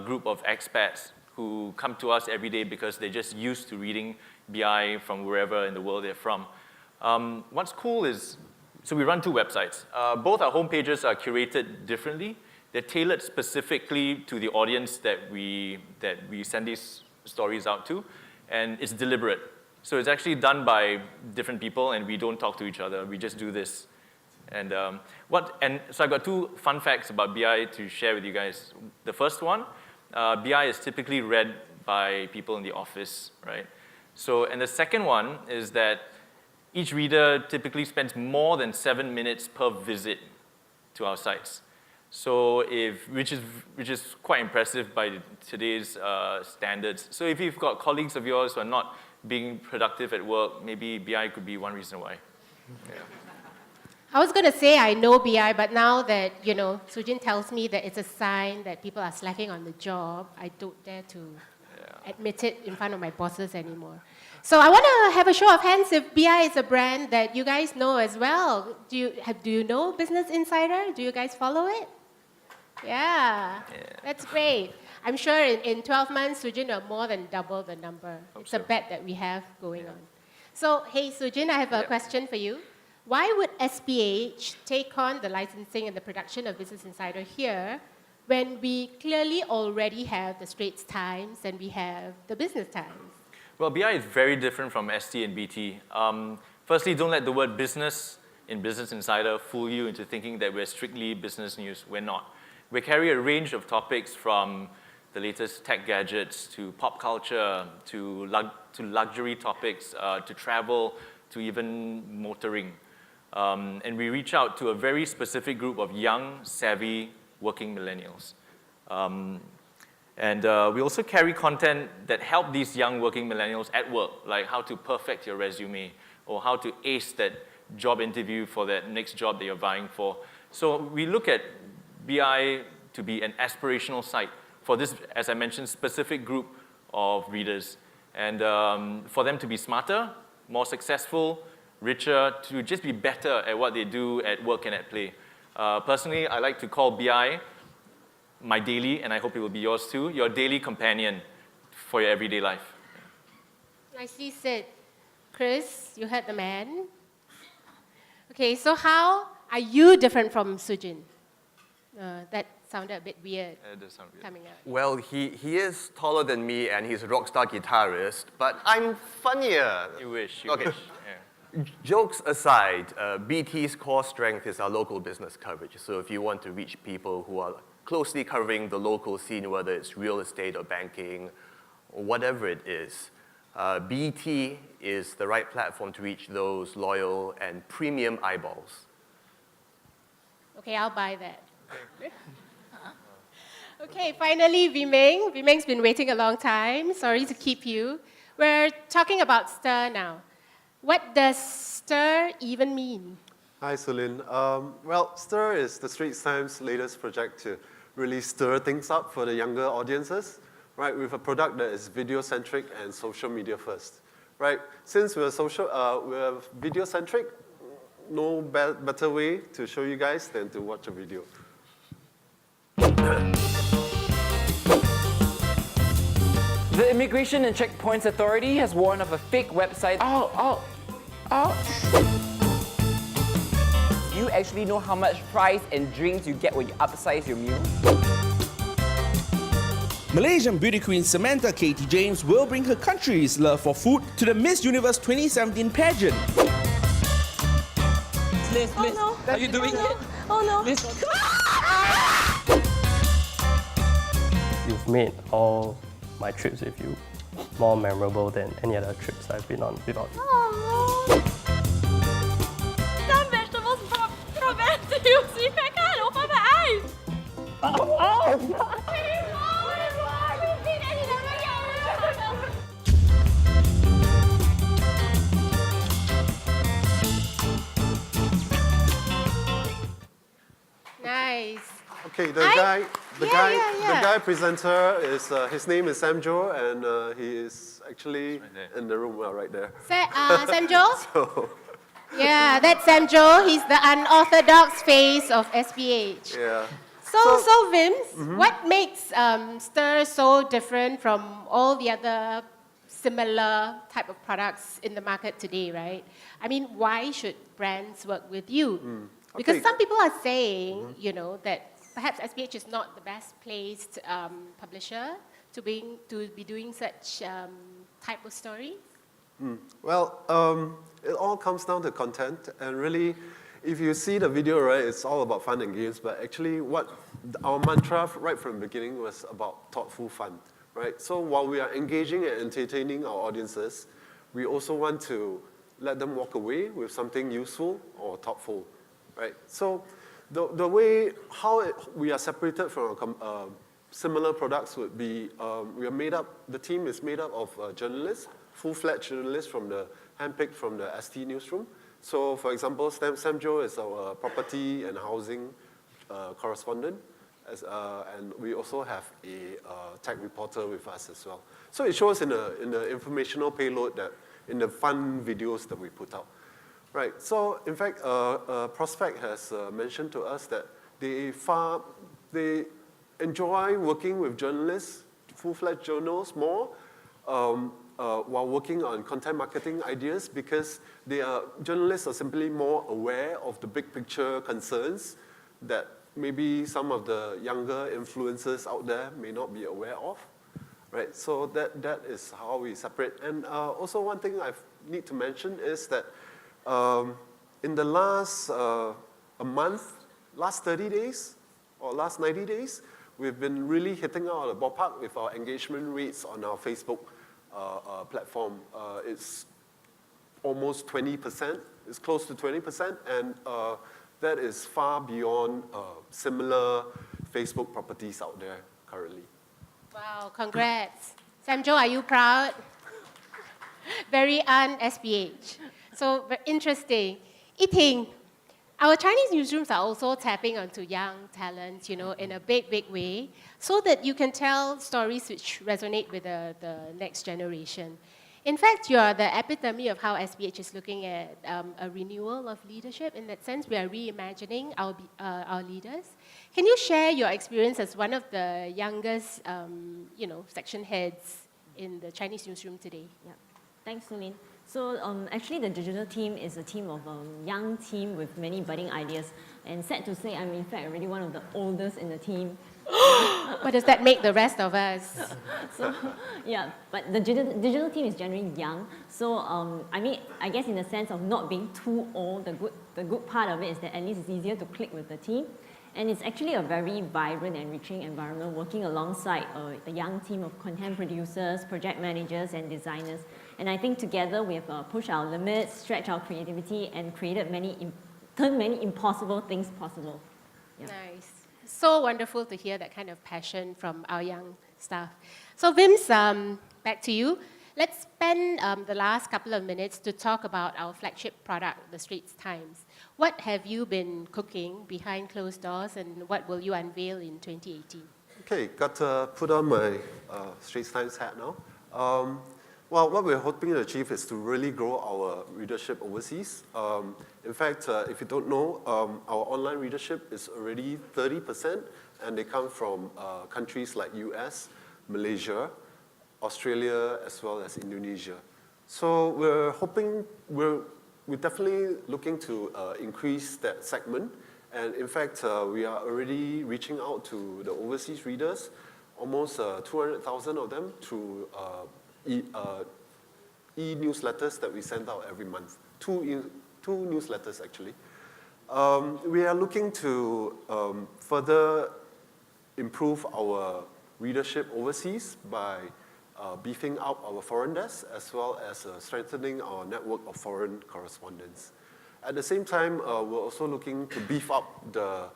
group of expats who come to us every day because they're just used to reading BI from wherever in the world they're from. What's cool is, so we run two websites. Both our homepages are curated differently. They're tailored specifically to the audience that we send these stories out to, and it's deliberate. So it's actually done by different people, and we don't talk to each other. We just do this. And so I've got two fun facts about BI to share with you guys. The first one, BI is typically read by people in the office, right? So, and the second one is that each reader typically spends more than 7 minutes per visit to our sites. So which is quite impressive by today's standards. So if you've got colleagues of yours who are not being productive at work, maybe BI could be one reason why. Yeah. I was going to say I know BI, but now that, Sujin tells me that it's a sign that people are slacking on the job, I don't dare to admit it in front of my bosses anymore. So I want to have a show of hands if BI is a brand that you guys know as well. Do you know Business Insider? Do you guys follow it? Yeah, that's great. I'm sure in 12 months, Sujin will more than double the number. It's a bet that we have going on. So, hey, Sujin, I have a question for you. Why would SPH take on the licensing and the production of Business Insider here when we clearly already have the Straits Times and we have the Business Times? Well, BI is very different from ST and BT. Firstly, don't let the word business in Business Insider fool you into thinking that we're strictly business news. We're not. We carry a range of topics from the latest tech gadgets to pop culture to luxury topics to travel to even motoring. And we reach out to a very specific group of young, savvy, working millennials. And we also carry content that help these young working millennials at work, like how to perfect your resume or how to ace that job interview for that next job that you're vying for. So we look at BI to be an aspirational site for this, as I mentioned, specific group of readers. And for them to be smarter, more successful, richer, to just be better at what they do at work and at play. Personally, I like to call BI my daily, and I hope it will be yours too, your daily companion for your everyday life. Nicely said. Chris, you heard the man. Okay, so how are you different from Sujin? That sounded a bit weird. It does sound weird. Coming out. Well, he is taller than me and he's a rock star guitarist, but I'm funnier. You wish, Okay. wish. Yeah. Jokes aside, BT's core strength is our local business coverage. So if you want to reach people who are closely covering the local scene, whether it's real estate or banking or whatever it is, BT is the right platform to reach those loyal and premium eyeballs. Okay, I'll buy that. Okay, finally, Vimeng. Vimeng's been waiting a long time. Sorry to keep you. We're talking about STIR now. What does STIR even mean? Hi, Celine. Well, STIR is the Straits Times' latest project to really stir things up for the younger audiences, right? With a product that is video-centric and social media first, right? Since we're video-centric, no better way to show you guys than to watch a video. The Immigration and Checkpoints Authority has warned of a fake website. Do you actually know how much fries and drinks you get when you upsize your meal? Malaysian beauty queen Samantha Katie James will bring her country's love for food to the Miss Universe 2017 pageant. Liz, no. are you doing it? Oh no. Liz. You've made all my trips with you more memorable than any other trips I've been on without you. Some vegetables from NTUC. I can't open my eyes. Nice. Okay, the guy presenter is his name is Sam Jo, and he is actually in the room, right there. Sam Joe? So, Yeah, that's Sam Joe. He's the unorthodox face of SPH. yeah. So Vims, what makes Stir so different from all the other similar type of products in the market today, right? I mean, why should brands work with you? Because some people are saying, you know, that perhaps SPH is not the best placed publisher to be doing such type of story. Well, it all comes down to content, and really, if you see the video, right, it's all about fun and games, but actually what our mantra right from the beginning was about thoughtful fun, right? So while we are engaging and entertaining our audiences, we also want to let them walk away with something useful or thoughtful, right? So the way we are separated from similar products would be, the team is made up of journalists, full-fledged journalists handpicked from the ST newsroom. So, for example, Sam Joe is our property and housing correspondent, and we also have a tech reporter with us as well. So it shows in the informational payload that in the fun videos that we put out. Right, so in fact, Prospect has mentioned to us that they enjoy working with journalists, full-fledged journals more, while working on content marketing ideas, because journalists are simply more aware of the big picture concerns that maybe some of the younger influencers out there may not be aware of, right? So that is how we separate. And also one thing I need to mention is that in the last last 30 days or last 90 days, we've been really hitting out of the ballpark with our engagement rates on our Facebook platform. It's almost 20%, it's close to 20%, and that is far beyond similar Facebook properties out there currently. Wow, congrats. Sam Joe, are you proud? Very un-SPH. So interesting. Yiting, our Chinese newsrooms are also tapping onto young talent, you know, in a big, big way, so that you can tell stories which resonate with the next generation. In fact, you are the epitome of how SPH is looking at a renewal of leadership. In that sense, we are reimagining our leaders. Can you share your experience as one of the youngest, section heads in the Chinese newsroom today? Yeah. Thanks, Sulin. So actually, the digital team is a team of a young team with many budding ideas. And sad to say, I'm in fact already one of the oldest in the team. What does that make the rest of us? So, yeah, but the digital team is generally young. So, I guess in the sense of not being too old, the good part of it is that at least it's easier to click with the team. And it's actually a very vibrant and enriching environment working alongside a young team of content producers, project managers, and designers. And I think together we have pushed our limits, stretched our creativity, and turned many impossible things possible. Yeah. Nice. So wonderful to hear that kind of passion from our young staff. So Vims, back to you. Let's spend the last couple of minutes to talk about our flagship product, the Straits Times. What have you been cooking behind closed doors, and what will you unveil in 2018? Okay, got to put on my Straits Times hat now. Well, what we're hoping to achieve is to really grow our readership overseas. In fact, if you don't know, our online readership is already 30%, and they come from countries like US, Malaysia, Australia, as well as Indonesia. So we're definitely looking to increase that segment. And in fact, we are already reaching out to the overseas readers, almost 200,000 of them through e-newsletters that we send out every month. Two newsletters, actually. We are looking to further improve our readership overseas by beefing up our foreign desk, as well as strengthening our network of foreign correspondents. At the same time, we're also looking to beef up the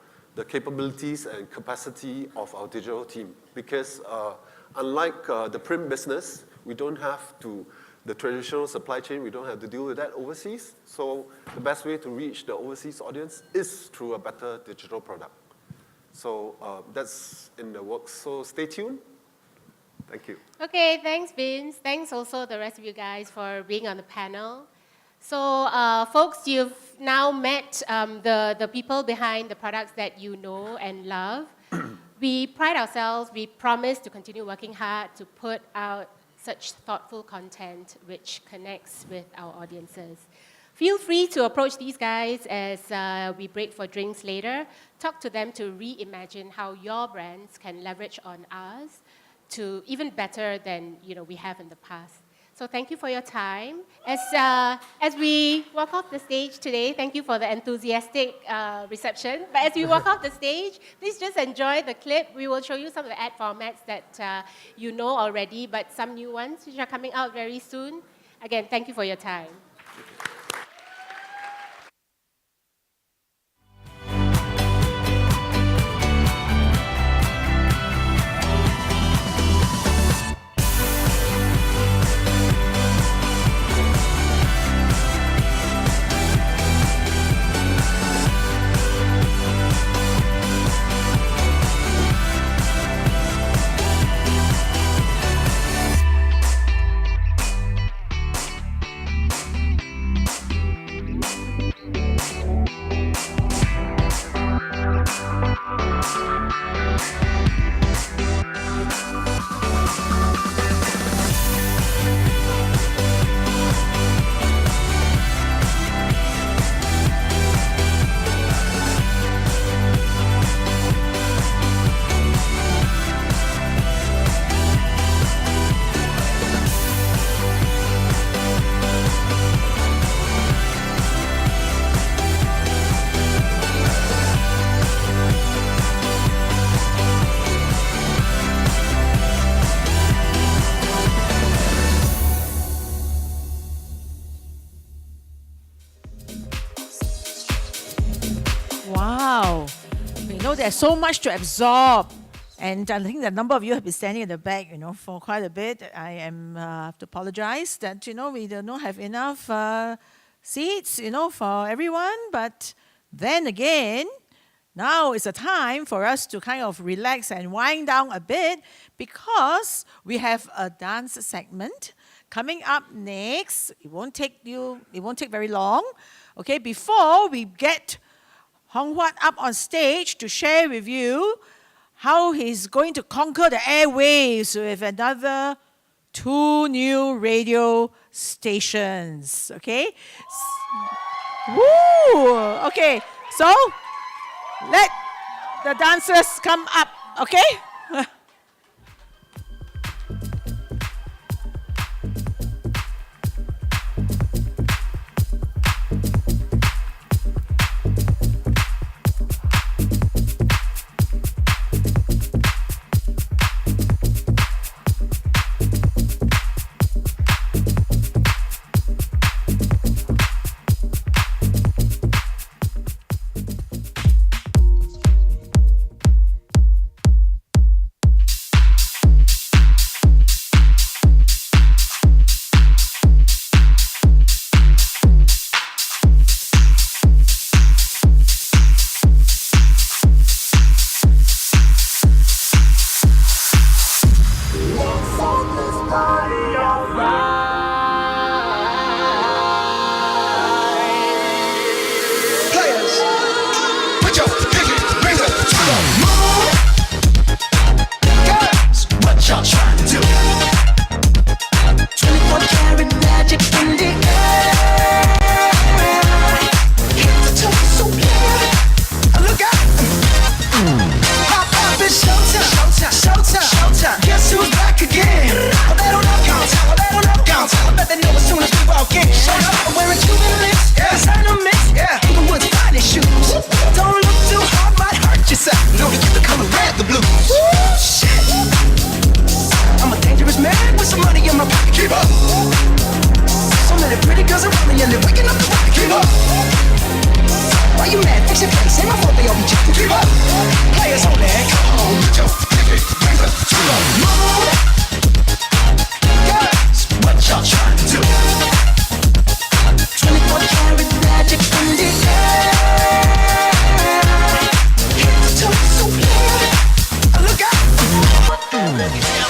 capabilities and capacity of our digital team, because unlike the print business, we don't have the traditional supply chain, we don't have to deal with that overseas. So the best way to reach the overseas audience is through a better digital product. So that's in the works, so stay tuned. Thank you. Okay, thanks, Vince. Thanks also the rest of you guys for being on the panel. So, folks, you've now met the people behind the products that you know and love. We pride ourselves, we promise to continue working hard to put out such thoughtful content which connects with our audiences. Feel free to approach these guys as we break for drinks later. Talk to them to reimagine how your brands can leverage on us to even better than we have in the past. So thank you for your time. As we walk off the stage today, thank you for the enthusiastic reception. But as we walk off the stage, please just enjoy the clip. We will show you some of the ad formats that you know already, but some new ones which are coming out very soon. Again, thank you for your time. Wow. We know there's so much to absorb. And I think the number of you have been standing in the back, for quite a bit. I have to apologize that, we do not have enough seats, for everyone. But then again, now is a time for us to kind of relax and wind down a bit because we have a dance segment coming up next. It won't take very long. Okay, before we get Hong Huat up on stage to share with you how he's going to conquer the airwaves with another 2 new radio stations. Okay? Woo! Okay, so let the dancers come up, okay?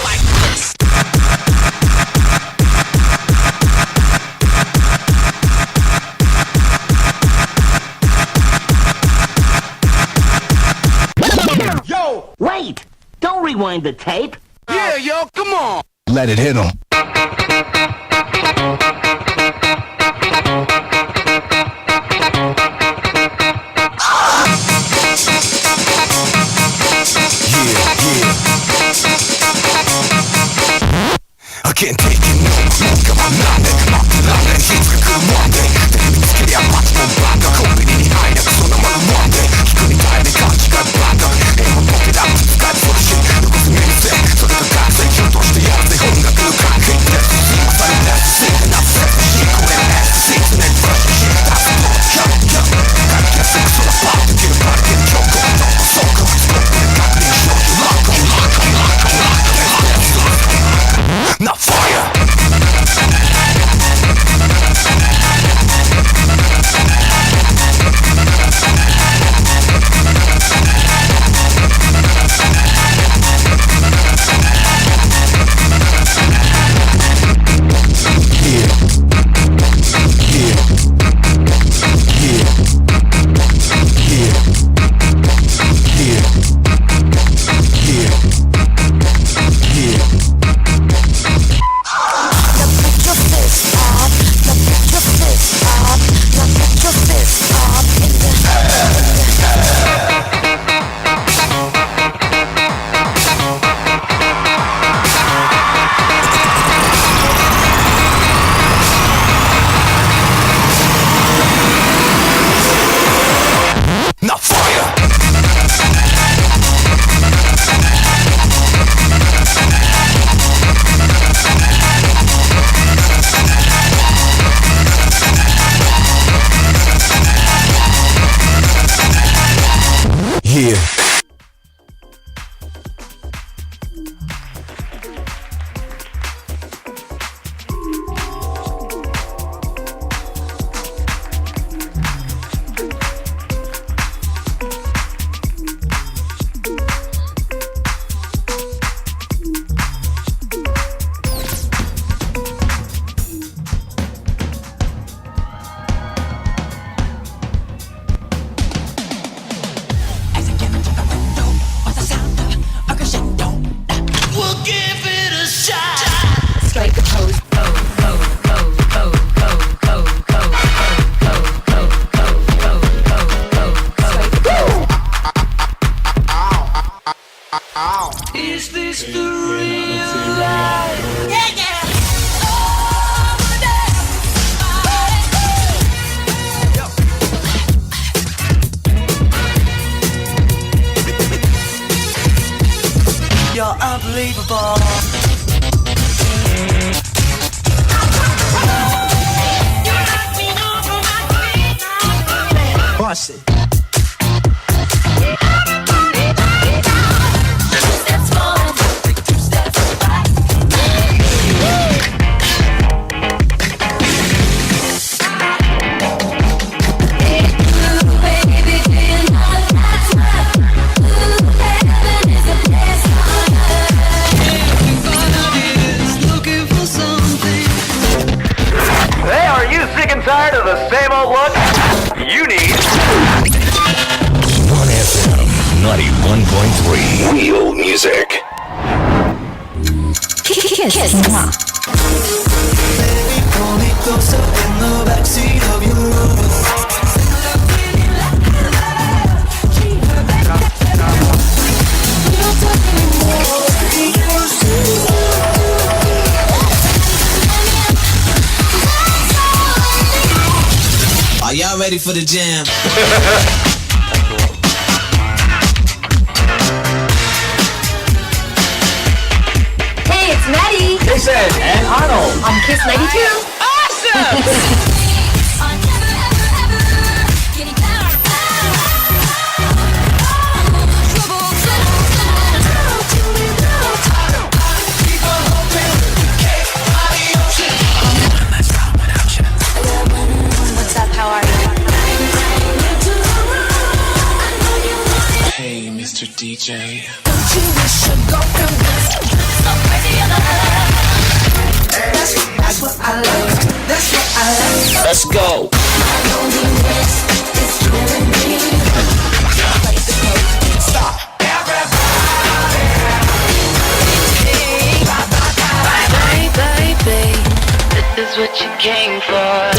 Like this. Wait! Don't rewind the tape. Yeah, yo, come on. Let it hit 'em. I can't take it no more. Come on, 막 나는 힘을 그 원대. 대민들이 아파트 못 받아. 고민이 아니야. 그 손은 말은 원대. 기분이 다음에 가치가 받아. 애만 보게 다 스카이프 부르신. 누구서 미세. 소리가 각색. 효도시대 야세. 혼자 그 각해. That's the scene. My funny that's the scene. And I'm set for shit. Cool and that's the scene. And then brush the shit. That's the blood. Yup. Gotta get sick. So I'm about to get a body. Get a joke. Go. So go. Smoke. And got me. Show you lock. Not fire. Not fire. Yeah. We'll give it a shot. Strike the pose. Is this the real life? Yeah, yeah. You're unbelievable. Bust it. Hey, are you sick and tired of the same old look? You need 1FM 91.3. Real music. Kiss. Pull me closer in the backseat of your Rover. Are y'all ready for the jam? Hey, it's Maddie. Jason and Arnold. On Kiss 92. Awesome! What's up? How are you? Hey, Mr. DJ. That's what I love. That's what I love. Let's go. Stop. is what you came for.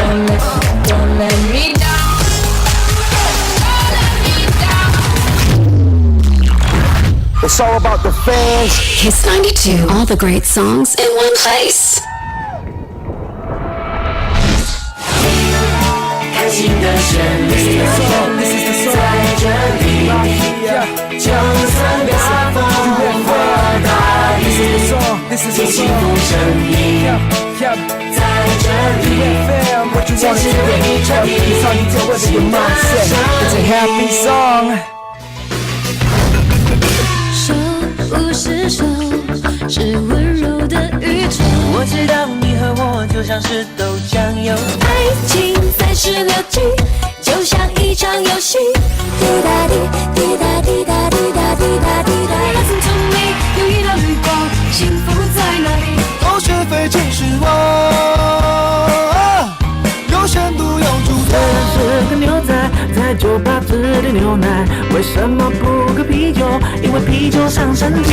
Don't let me down. Don't let me down. It's all about the fans. Kiss 92, all the great songs in one place. 开心的旋律在这里，就算大风或大雨，一起不声音在这里，坚持为你传递新的生命。手不是手，是温柔的宇宙。我知道你和我就像是豆浆油，爱情36季，就像一场游戏。滴答滴，滴答滴答滴答滴答滴答。Listen to me， 有一道绿光，幸福在哪里？都学费请示我，有深度有主虽然是个牛仔，在酒吧只点牛奶，为什么不喝啤酒？因为啤酒伤身体。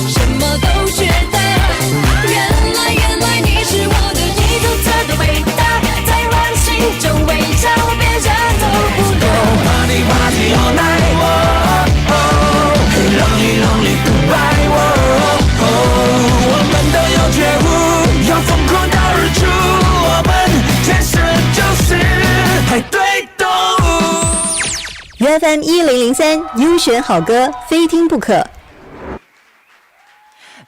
什么都觉得，原来你是我的一独特的伟大，在软性中围绕别人都不懂。Party party all night， lonely goodbye， 我们都有觉悟，要疯狂到日出，我们天生就是派对动物。UFM 1003优选好歌，非听不可。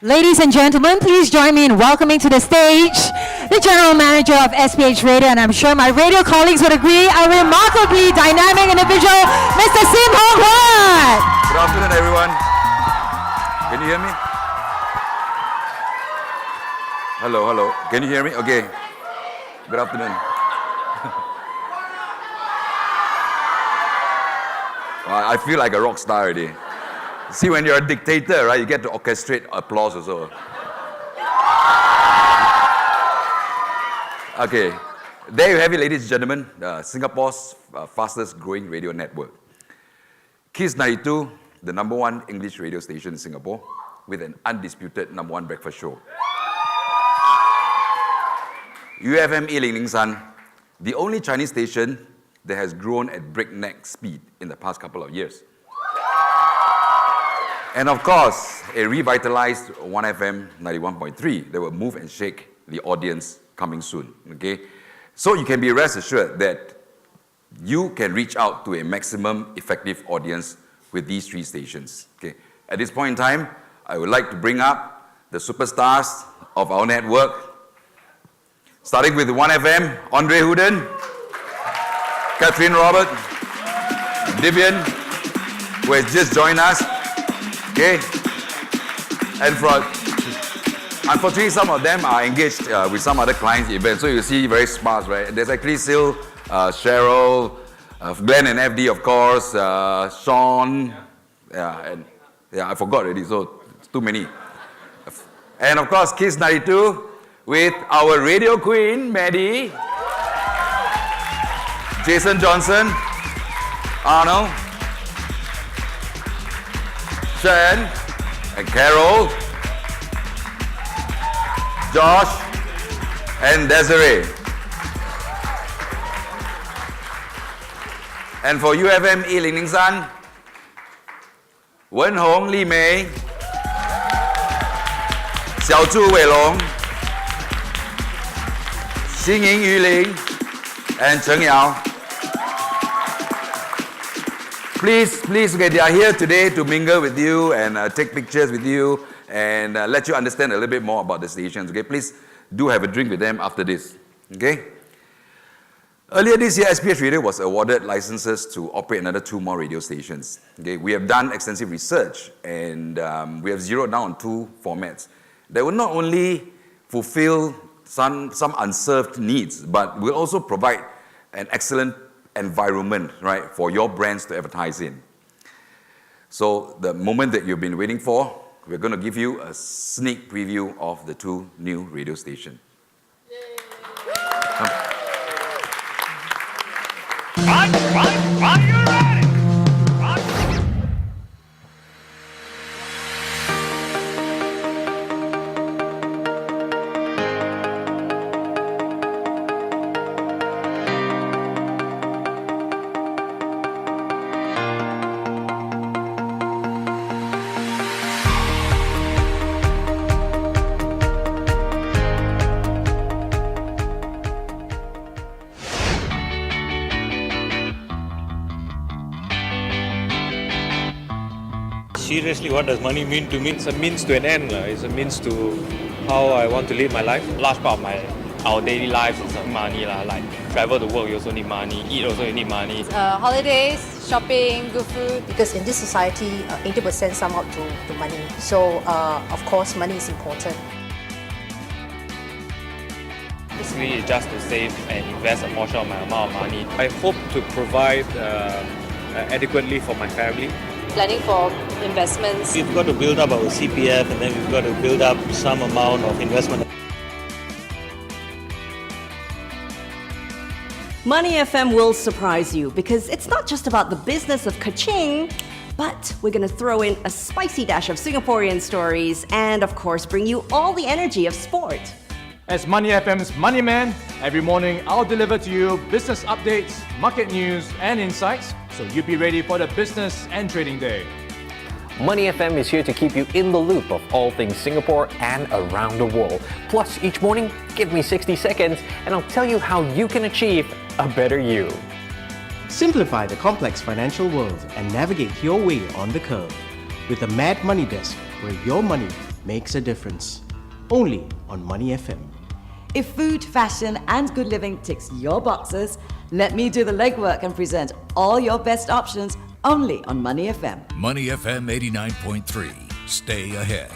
Ladies and gentlemen, please join me in welcoming to the stage the General Manager of SPH Radio, and I'm sure my radio colleagues would agree, a remarkably dynamic individual, Mr. Sim Hong Huat. Good afternoon, everyone. Can you hear me? Hello, hello. Can you hear me? Okay. Good afternoon. I feel like a rock star already. See, when you're a dictator, right, you get to orchestrate applause also. Okay, there you have it, ladies and gentlemen, Singapore's fastest growing radio network. Kiss 92, the #1 English radio station in Singapore, with an undisputed #1 breakfast show. UFM 1003, the only Chinese station that has grown at breakneck speed in the past couple of years. And of course, a revitalized 1FM 91.3 that will move and shake the audience coming soon, okay? So you can be rest assured that you can reach out to a maximum effective audience with these 3 stations, okay? At this point in time, I would like to bring up the superstars of our network, starting with 1FM, Andre Huden, Catherine Robert, Vivian, who has just joined us. Okay, and unfortunately, some of them are engaged with some other clients' events, so you see very sparse, right? There's actually still Cheryl, Glenn and FD, of course, Sean, and I forgot already, so it's too many. And of course, Kiss 92 with our radio queen, Maddie, Jason Johnson, Arnold, Shan and Carol, Josh and Desiree. And for UFM 1003, Wen Hong, Li Mei, Xiao Zhu Weilong, Xingying Yuling, and Cheng Yao. Please, okay, they are here today to mingle with you and take pictures with you and let you understand a little bit more about the stations, okay? Please do have a drink with them after this, okay? Earlier this year, SPH Radio was awarded licenses to operate another 2 more radio stations, okay? We have done extensive research and we have zeroed down on 2 formats that will not only fulfill some unserved needs, but will also provide an excellent environment, right, for your brands to advertise in. So the moment that you've been waiting for, we're going to give you a sneak preview of the 2 new radio stations. Are you ready? seriously, what does money mean to me? It's a means to an end. It's a means to how I want to live my life. Large part of our daily lives is money. Like travel to work, you also need money. Eat also you need money. Holidays, shopping, good food. Because in this society, 80% sum up to money. So, of course, money is important. Basically, it's just to save and invest a portion of my amount of money. I hope to provide adequately for my family. Planning for investments. We've got to build up our CPF and then we've got to build up some amount of investment. Money FM will surprise you because it's not just about the business of ka-ching, but we're going to throw in a spicy dash of Singaporean stories and, of course, bring you all the energy of sport. As Money FM's Money Man, every morning I'll deliver to you business updates, market news, and insights, so you be ready for the business and trading day. Money FM is here to keep you in the loop of all things Singapore and around the world. Plus, each morning, give me 60 seconds and I'll tell you how you can achieve a better you. Simplify the complex financial world and navigate your way on the curve with the Mad Money Desk, where your money makes a difference. Only on Money FM. If food, fashion, and good living ticks your boxes, let me do the legwork and present all your best options only on Money FM. Money FM 89.3. Stay ahead.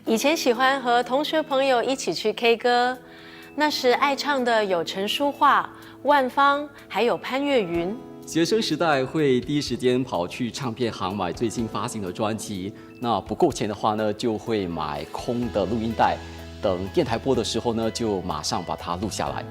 以前喜欢和同学朋友一起去 K 歌，那时爱唱的有陈淑桦、万芳，还有潘越云。学生时代会第一时间跑去唱片行买最新发行的专辑，那不够钱的话呢，就会买空的录音带，等电台播的时候呢，就马上把它录下来。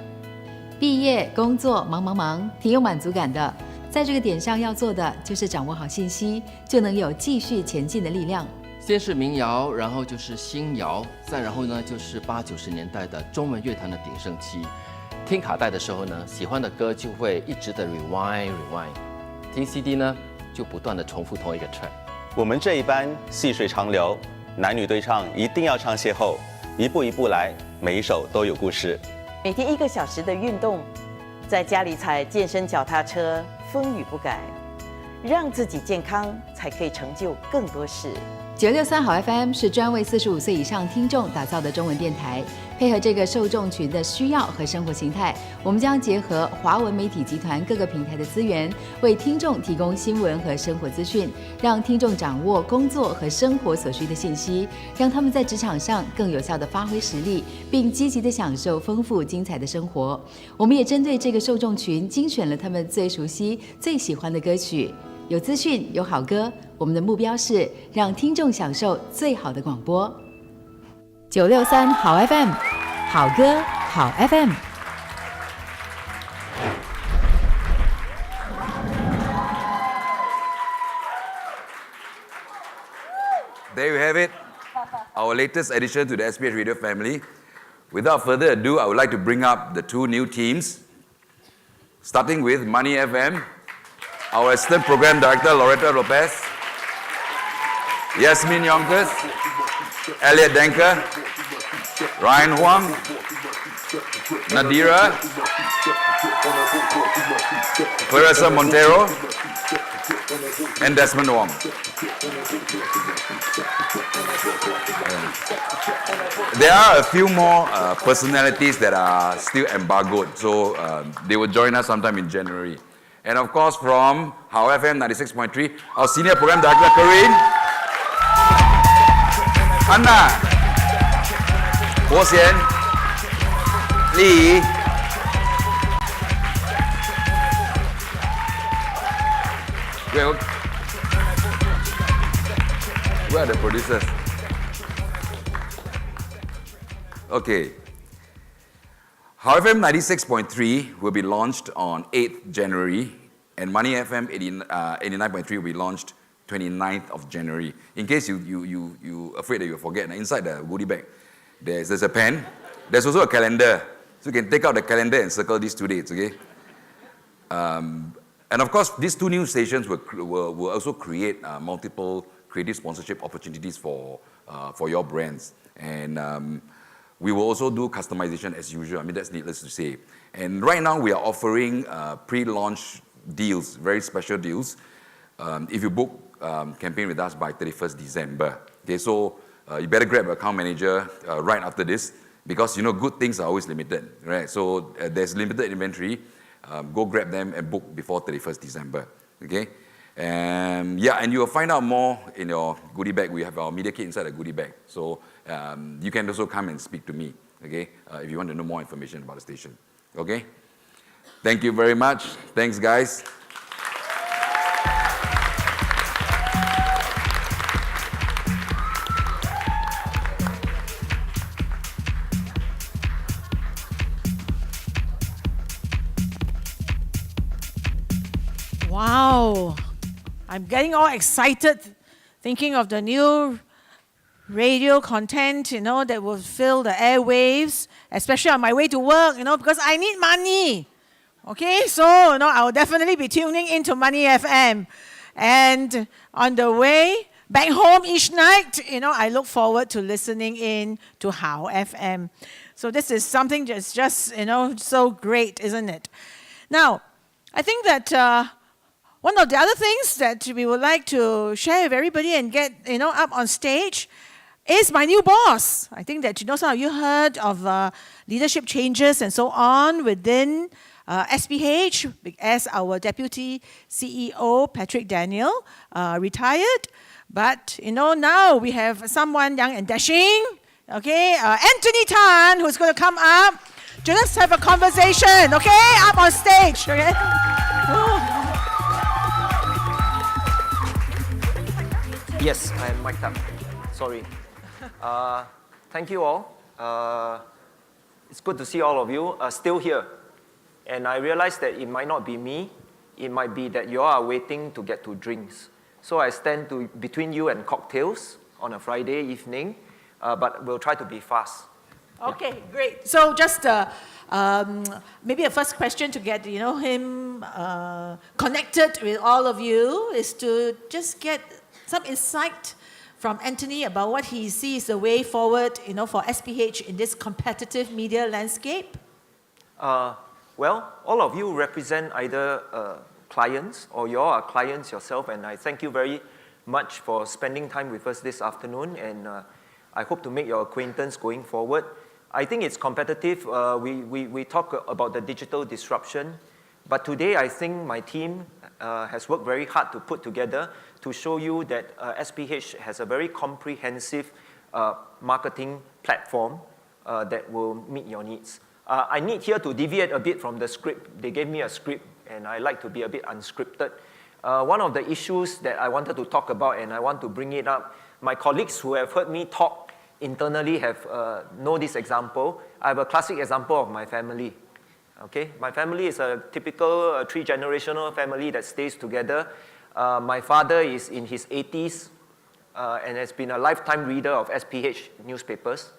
毕业、工作忙，挺有满足感的。在这个点上要做的就是掌握好信息，就能有继续前进的力量。先是民谣，然后就是新谣，再然后呢就是80、90年代的中文乐坛的鼎盛期。听卡带的时候呢，喜欢的歌就会一直的 rewind。听 CD 呢，就不断的重复同一个 track。我们这一班细水长流，男女对唱一定要唱邂逅，一步一步来，每一首都有故事。每天1个小时的运动，在家里踩健身脚踏车，风雨不改，让自己健康，才可以成就更多事。963好 FM 是专为45岁以上听众打造的中文电台，配合这个受众群的需要和生活形态，我们将结合华文媒体集团各个平台的资源，为听众提供新闻和生活资讯，让听众掌握工作和生活所需的信息，让他们在职场上更有效地发挥实力，并积极地享受丰富精彩的生活。我们也针对这个受众群精选了他们最熟悉、最喜欢的歌曲。有资讯，有好歌，我们的目标是让听众享受最好的广播。963好 FM， 好歌好 FM。There you have it, our latest addition to the SPH Radio family. Without further ado, I would like to bring up the two new teams, starting with Money FM. Our Assistant Program Director, Loretta Lopez, Yasmin Yonkers, Elliot Denker, Ryan Huang, Nadira, Clarissa Montero, and Desmond Wong. There are a few more personalities that are still embargoed, so they will join us sometime in January. And of course, from How FM 96.3, our Senior Program Director, Corinne, Anna, Ho Xian, Lee, where are the producers? Okay. How FM 96.3 will be launched on 8th January, and Money FM 89.3 will be launched 29th of January. In case you afraid that you'll forget, inside the goodie bag, there's a pen. There's also a calendar. So you can take out the calendar and circle these 2 dates, okay? And of course, these 2 new stations will also create multiple creative sponsorship opportunities for your brands. And we will also do customization as usual. I mean, that's needless to say. And right now, we are offering pre-launch deals, very special deals. If you book campaign with us by 31st December. Okay, so you better grab an account manager right after this, because good things are always limited, right? So there's limited inventory. Go grab them and book before 31st December. Okay. And you will find out more in your goodie bag. We have our media kit inside the goodie bag. So you can also come and speak to me, okay, if you want to know more information about the station. Okay? Thank you very much. Thanks, guys. Wow. I'm getting all excited thinking of the new radio content, that will fill the airwaves, especially on my way to work, because I need money. Okay, so, I will definitely be tuning into Money FM. And on the way back home each night, I look forward to listening in to How FM. So this is something that's just, so great, isn't it? Now, I think that one of the other things that we would like to share with everybody and get, up on stage is my new boss. I think that, some of you heard of leadership changes and so on within SPH, as our Deputy CEO, Patrick Daniel, retired. But, now we have someone young and dashing, okay, Anthony Tan, who's going to come up to just have a conversation, okay, up on stage, okay? Yes, I am mic'd up. Sorry. Thank you all. It's good to see all of you still here. And I realize that it might not be me. It might be that you all are waiting to get to drinks. So I stand between you and cocktails on a Friday evening, but we'll try to be fast. Okay, great. So just maybe a first question to get him connected with all of you is to just get some insight from Anthony about what he sees the way forward, for SPH in this competitive media landscape. Well, all of you represent either clients or you all are clients yourself, and I thank you very much for spending time with us this afternoon, and I hope to make your acquaintance going forward. I think it's competitive. We talk about the digital disruption, but today I think my team has worked very hard to put together to show you that SPH has a very comprehensive marketing platform that will meet your needs. I need here to deviate a bit from the script. They gave me a script, and I like to be a bit unscripted. One of the issues that I wanted to talk about, and I want to bring it up, my colleagues who have heard me talk internally have know this example. I have a classic example of my family. Okay, my family is a typical 3-generational family that stays together. My father is in his 80s and has been a lifetime reader of SPH newspapers.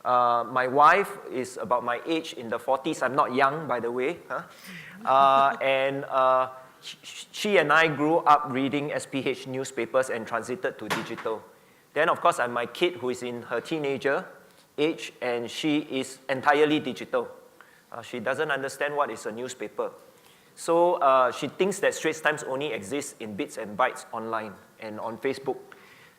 My wife is about my age, in the 40s. I'm not young, by the way. And she and I grew up reading SPH newspapers and transited to digital. Then, of course, I have my kid who is in her teenager age, and she is entirely digital. She doesn't understand what is a newspaper. So she thinks that Straits Times only exists in bits and bytes online and on Facebook.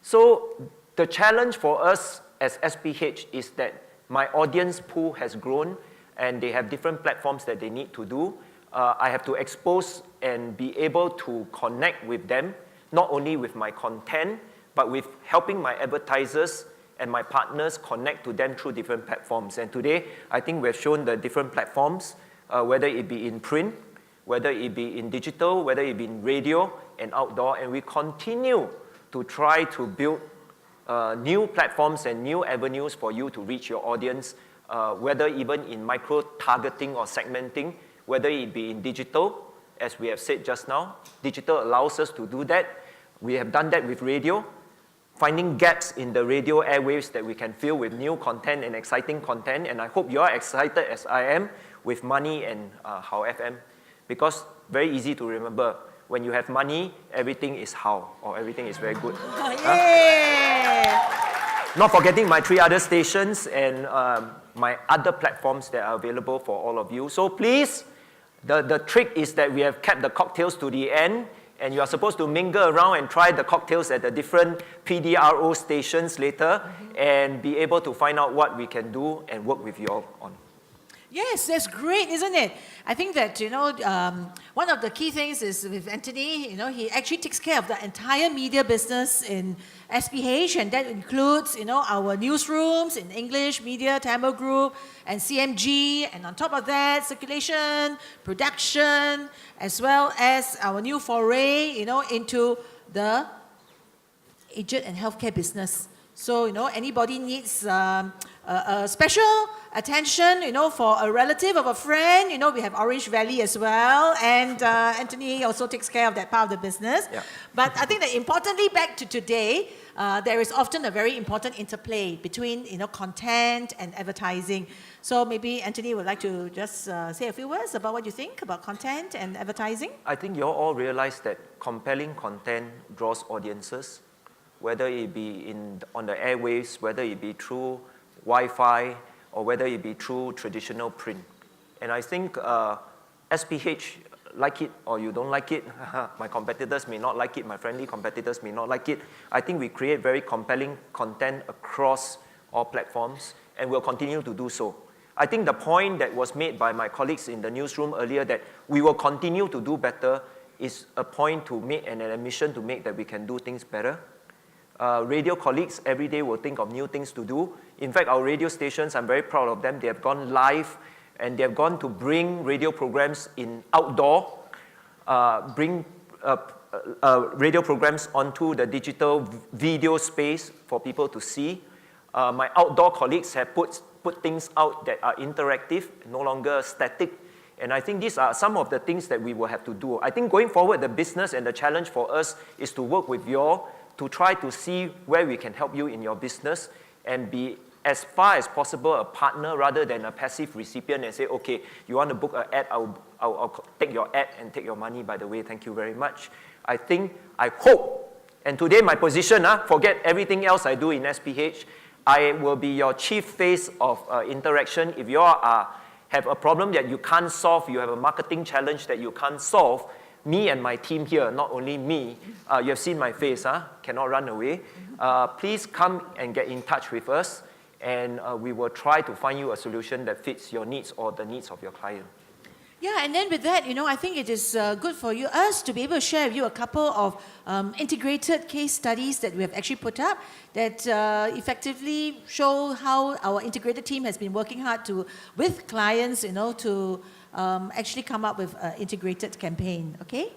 So the challenge for us as SPH is that my audience pool has grown, and they have different platforms that they need to do. I have to expose and be able to connect with them, not only with my content, but with helping my advertisers and my partners connect to them through different platforms. And today, I think we've shown the different platforms, whether it be in print, whether it be in digital, whether it be in radio and outdoor, and we continue to try to build new platforms and new avenues for you to reach your audience whether even in micro-targeting or segmenting, whether it be in digital, as we have said just now. Digital allows us to do that. We have done that with radio, finding gaps in the radio airwaves that we can fill with new content and exciting content, and I hope you are excited as I am with Money and How FM, because very easy to remember. When you have money, everything is how, or everything is very good. Not forgetting my 3 other stations and my other platforms that are available for all of you. So please, the trick is that we have kept the cocktails to the end, and you are supposed to mingle around and try the cocktails at the different PDRO stations later, and be able to find out what we can do and work with you all on. Yes, that's great, isn't it? I think that, one of the key things is with Anthony, he actually takes care of the entire media business in SPH, and that includes, our newsrooms in English, Media, Tamil Group, and CMG, and on top of that, circulation, production, as well as our new foray, into the aged and healthcare business. So, anybody needs special attention, for a relative of a friend, we have Orange Valley as well, and Anthony also takes care of that part of the business. Yeah. But I think that importantly, back to today, there is often a very important interplay between, content and advertising. So maybe Anthony would like to just say a few words about what you think about content and advertising. I think you all realize that compelling content draws audiences, whether it be on the airwaves, whether it be through Wi-Fi, or whether it be through traditional print. And I think SPH, like it or you don't like it, my competitors may not like it, my friendly competitors may not like it. I think we create very compelling content across all platforms, and we'll continue to do so. I think the point that was made by my colleagues in the newsroom earlier, that we will continue to do better, is a point to make and an admission to make that we can do things better. Radio colleagues every day will think of new things to do. In fact, our radio stations, I'm very proud of them. They have gone live, and they have gone to bring radio programs in outdoor, bring radio programs onto the digital video space for people to see. My outdoor colleagues have put things out that are interactive, no longer static. And I think these are some of the things that we will have to do. I think going forward, the business and the challenge for us is to work with you all to try to see where we can help you in your business and be as far as possible a partner rather than a passive recipient and say, okay, you want to book an ad, I'll take your ad and take your money, by the way, thank you very much. I hope, and today my position, forget everything else I do in SPH, I will be your chief face of interaction. If you all have a problem that you can't solve, you have a marketing challenge that you can't solve, me and my team here, not only me, you have seen my face, cannot run away. Please come and get in touch with us, and we will try to find you a solution that fits your needs or the needs of your client. Yeah, and then with that, I think it is good for us to be able to share with you a couple of integrated case studies that we have actually put up that effectively show how our integrated team has been working hard with clients, to actually come up with an integrated campaign, okay?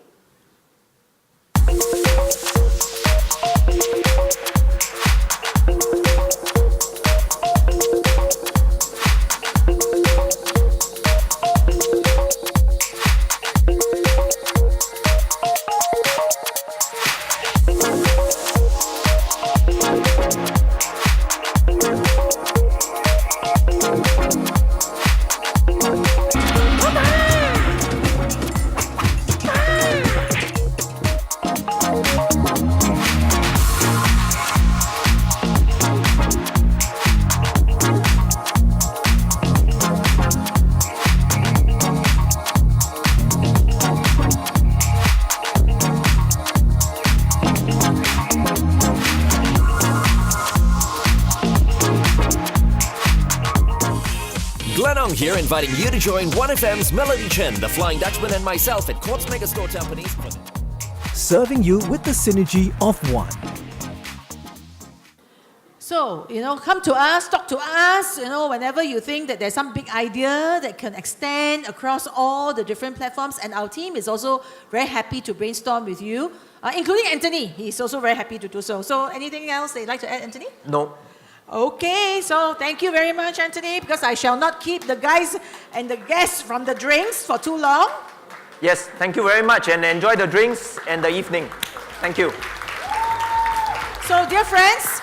Here inviting you to join 1FM's Melody Chen, the Flying Dutchman, and myself at Quartz Megastore Companies. Serving you with the synergy of one. So, come to us, talk to us, whenever you think that there's some big idea that can extend across all the different platforms. And our team is also very happy to brainstorm with you, including Anthony. He's also very happy to do so. So anything else that you'd like to add, Anthony? No. Okay, so thank you very much, Anthony, because I shall not keep the guys and the guests from the drinks for too long. Yes, thank you very much, and enjoy the drinks and the evening. Thank you. So, dear friends,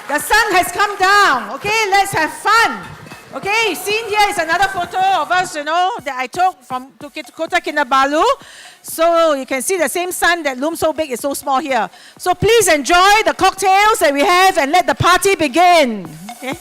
the sun has come down. Okay, let's have fun. Okay, seen here is another photo of us, that I took from Kota Kinabalu. So you can see the same sun that looms so big is so small here. So please enjoy the cocktails that we have and let the party begin. Okay.